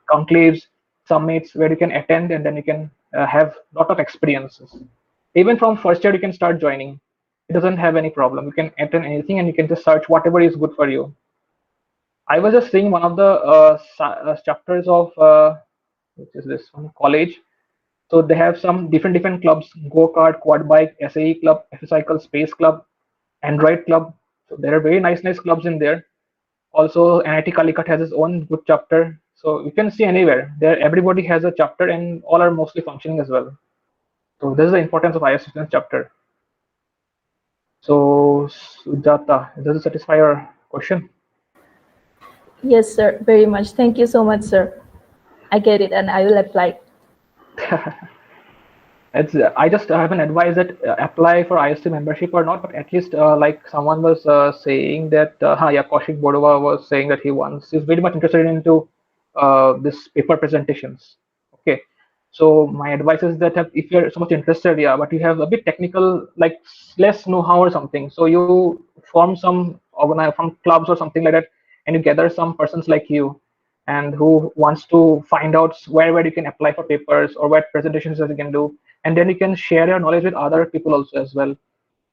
conclaves, summits where you can attend, and then you can have a lot of experiences. Even from first year you can start joining. It doesn't have any problem. You can attend anything and you can just search whatever is good for you. I was just seeing one of the chapters of which is this one, college. So they have some different clubs: go-kart, quad bike, SAE club, F-cycle, space club, Android club. So there are very nice clubs in there. Also, NIT Calicut has its own good chapter. So you can see anywhere there, everybody has a chapter, and all are mostly functioning as well. So this is the importance of IS Students chapter. So Sujata, does it satisfy your question? Yes, sir. Very much. Thank you so much, sir. I get it, and I will apply. I just haven't advised that apply for IST membership or not, but at least like someone was saying that yeah, Kaushik Bodova was saying that he's very much interested into this paper presentations. Okay, so my advice is that if you're so much interested, yeah, but you have a bit technical, like less know-how or something, so you form some organize from clubs or something like that, and you gather some persons like you and who wants to find out where you can apply for papers or what presentations that you can do, and then you can share your knowledge with other people also as well,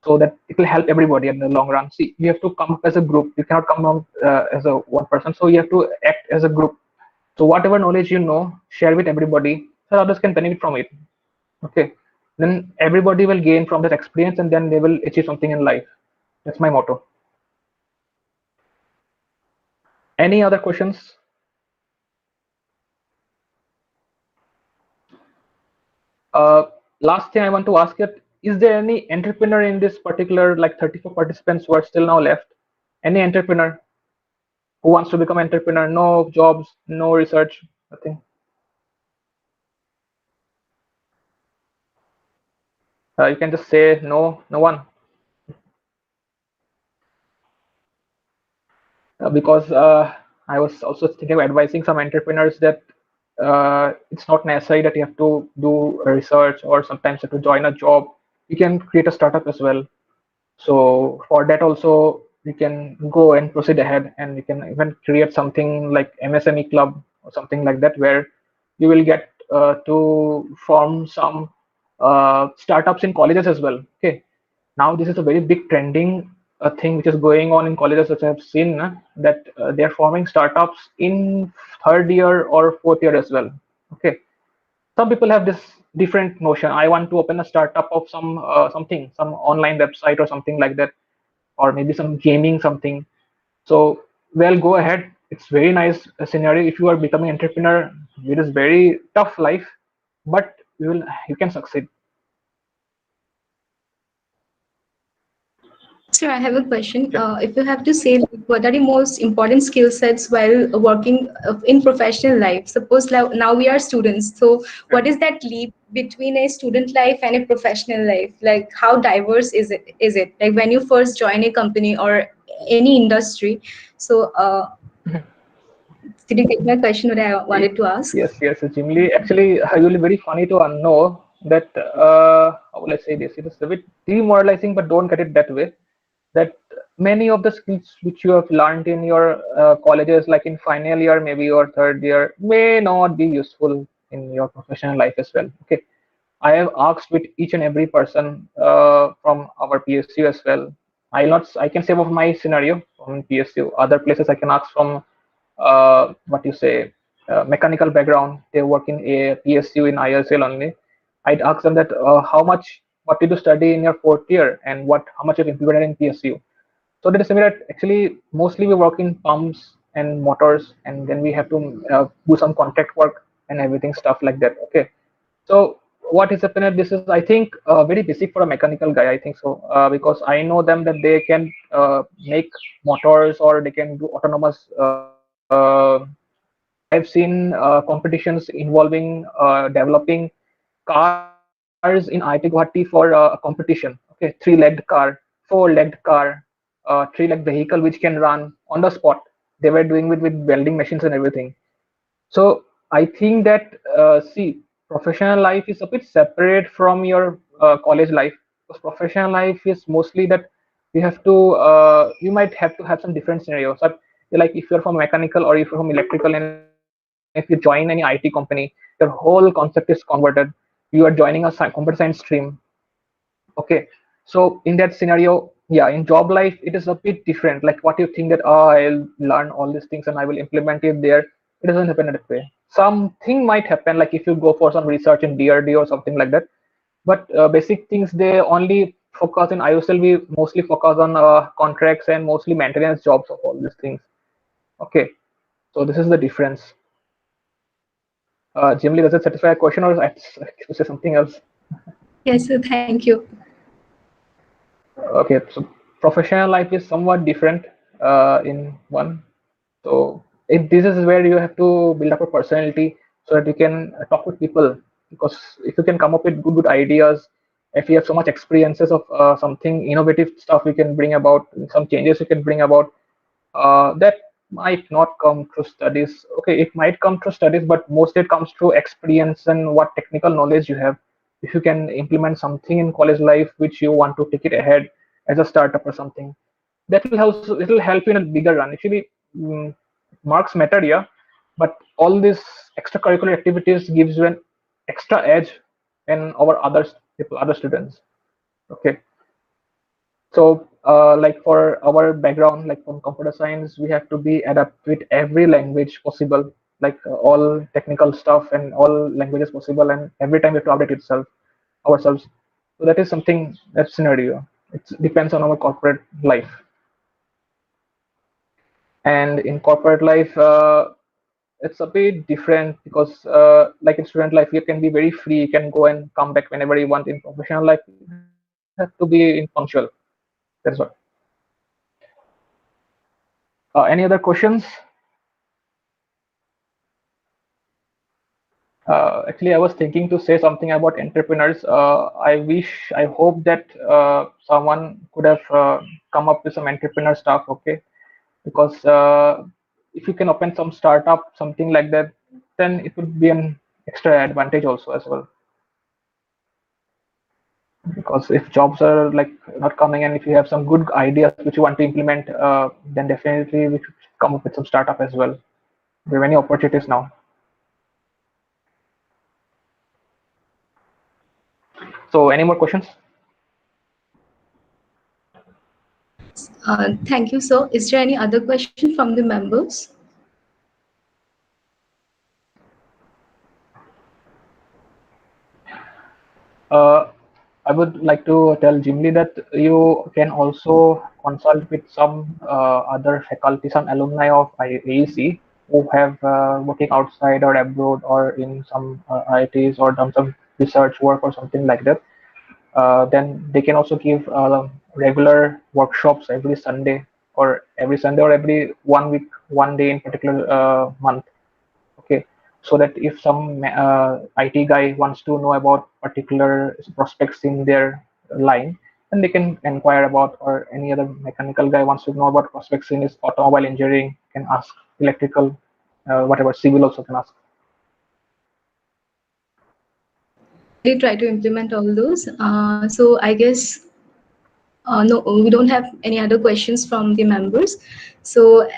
so that it will help everybody in the long run. See, you have to come up as a group. You cannot come out as a one person, so you have to act as a group. So whatever knowledge you know, share with everybody so others can benefit from it. Okay, then everybody will gain from that experience and then they will achieve something in life. That's my motto. Any other questions? Last thing I want to ask you, is there any entrepreneur in this particular, like 34 participants who are still now left? Any entrepreneur who wants to become entrepreneur? No jobs, no research, nothing. You can just say no, no one. Because I was also thinking of advising some entrepreneurs that it's not necessary that you have to do research or sometimes you have to join a job. You can create a startup as well. So for that also, you can go and proceed ahead, and you can even create something like MSME club or something like that, where you will get to form some startups in colleges as well. Okay, now this is a very big trending thing which is going on in colleges, which I have seen that they are forming startups in third year or fourth year as well. Okay, some people have this different notion. I want to open a startup of some online website or something like that, or maybe some gaming something. So well, go ahead. It's very nice scenario. If you are becoming entrepreneur, it is very tough life, but you can succeed. Sir, I have a question. If you have to say, like, what are the most important skill sets while working in professional life? Suppose now we are students. So, what is that leap between a student life and a professional life? Like, how diverse is it? Is it like when you first join a company or any industry? So, did you get my question? What I wanted to ask? Yes, Jimly. Actually, it will be very funny to know that, how will I say this? It is a bit demoralizing, but don't get it that way. That many of the skills which you have learned in your colleges, like in final year, maybe your third year, may not be useful in your professional life as well. Okay, I have asked with each and every person from our PSU as well. I can say of my scenario from PSU. Other places I can ask from what you say mechanical background. They work in a PSU in ISL only. I'd ask them that what did you study in your fourth year, and how much you implemented in PSU. So that is similar. Actually, mostly we work in pumps and motors, and then we have to do some contact work and everything stuff like that. Okay, so what is happening? This is, I think, very basic for a mechanical guy. I think so, because I know them that they can make motors, or they can do autonomous. I've seen competitions involving developing cars in IIT Guwahati for a competition. Okay, three-legged car, four-legged car, three-legged vehicle which can run on the spot. They were doing with welding machines and everything. So I think that see, professional life is a bit separate from your college life, because professional life is mostly that you have to you might have to have some different scenarios. Like if you're from mechanical or if you're from electrical, and if you join any IT company, your whole concept is converted. You are joining a computer science stream. Okay, so in that scenario, yeah, in job life it is a bit different. Like what you think that, oh, I'll learn all these things and I will implement it there, it doesn't happen that way. Something might happen, like if you go for some research in DRD or something like that, but basic things they only focus in IOSL. We mostly focus on contracts and mostly maintenance jobs of all these things. Okay, so this is the difference. Jim Lee, does it satisfy a question, or I have to say something else? Yes, sir. Thank you. Okay, so professional life is somewhat different in one. So this is where you have to build up a personality so that you can talk with people. Because if you can come up with good ideas, if you have so much experiences of something innovative stuff you can bring about, some changes you can bring about, that might not come through studies. Okay, it might come through studies, but mostly it comes through experience and what technical knowledge you have. If you can implement something in college life which you want to take it ahead as a startup or something, that will help. It will help you in a bigger run. Actually, marks matter, yeah, but all these extracurricular activities gives you an extra edge in over other students. Okay, so like for our background, like from computer science, we have to be adapt with every language possible, like all technical stuff and all languages possible, and every time we have to update ourselves. So that is something, that scenario. It depends on our corporate life. And in corporate life, it's a bit different, because like in student life you can be very free, you can go and come back whenever you want. In professional life you have to be in punctual. That's what. Any other questions? Actually, I was thinking to say something about entrepreneurs. I hope that someone could have come up with some entrepreneur stuff. Okay, because if you can open some startup, something like that, then it would be an extra advantage also as well. Because if jobs are like not coming, and if you have some good ideas which you want to implement, then definitely we should come up with some startup as well. There are many opportunities now. So any more questions? Thank you, sir. Is there any other question from the members? I would like to tell Jimli that you can also consult with some other faculty, some alumni of AEC who have working outside or abroad or in some IITs or done some research work or something like that. Then they can also give regular workshops every Sunday or every 1 week, 1 day in particular month. Okay, so that if some IT guy wants to know about particular prospects in their line, then they can inquire about, or any other mechanical guy wants to know about prospects in his automobile engineering, can ask. Electrical, whatever, civil also can ask. They try to implement all those. So I guess no, we don't have any other questions from the members. So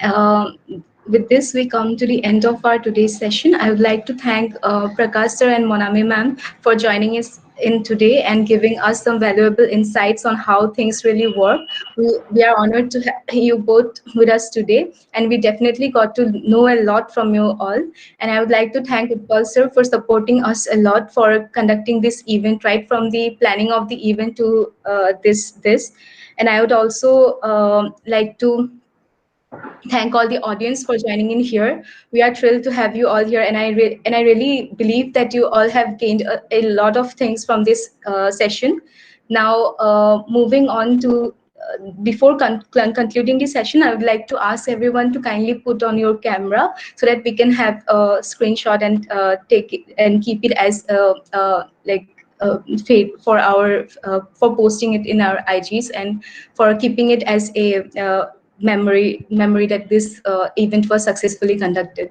with this, we come to the end of our today's session. I would like to thank Prakash sir and Monami ma'am for joining us in today and giving us some valuable insights on how things really work. We are honored to have you both with us today, and we definitely got to know a lot from you all. And I would like to thank Utpal sir for supporting us a lot for conducting this event, right from the planning of the event to this. And I would also like to thank all the audience for joining in here. We are thrilled to have you all here, and I really believe that you all have gained a lot of things from this session. Now, moving on to before concluding the session, I would like to ask everyone to kindly put on your camera so that we can have a screenshot and take it and keep it as like for our for posting it in our IGs and for keeping it as a memory that this event was successfully conducted.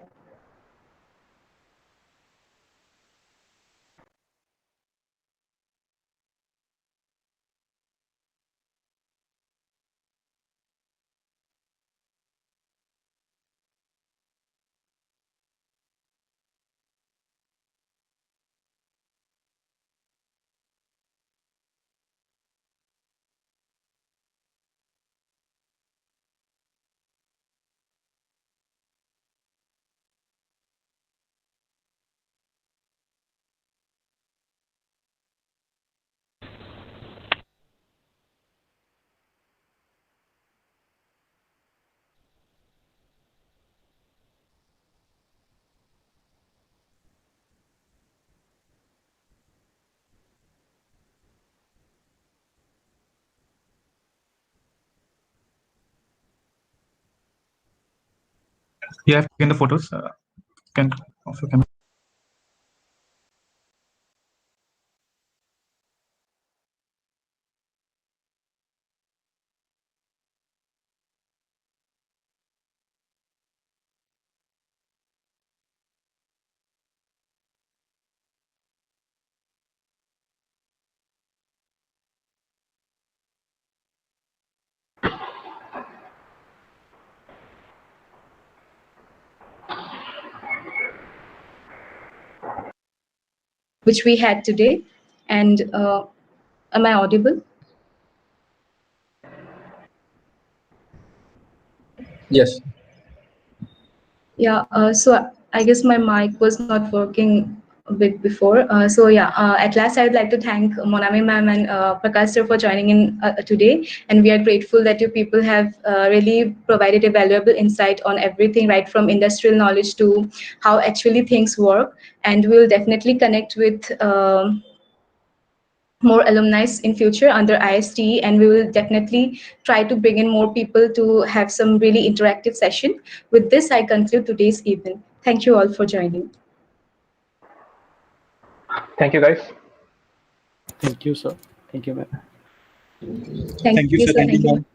You have taken the photos. Can also can. Which we had today. And am I audible? Yes. Yeah, so I guess my mic was not working a bit before. So yeah, at last I would like to thank Monami ma'am and Prakash sir for joining in today. And we are grateful that you people have really provided a valuable insight on everything, right from industrial knowledge to how actually things work. And we'll definitely connect with more alumni in future under ISTE, and we will definitely try to bring in more people to have some really interactive session. With this, I conclude today's event. Thank you all for joining. Thank you, guys. Thank you, sir. Thank you, ma'am. Thank you, sir. Thank you, ma'am.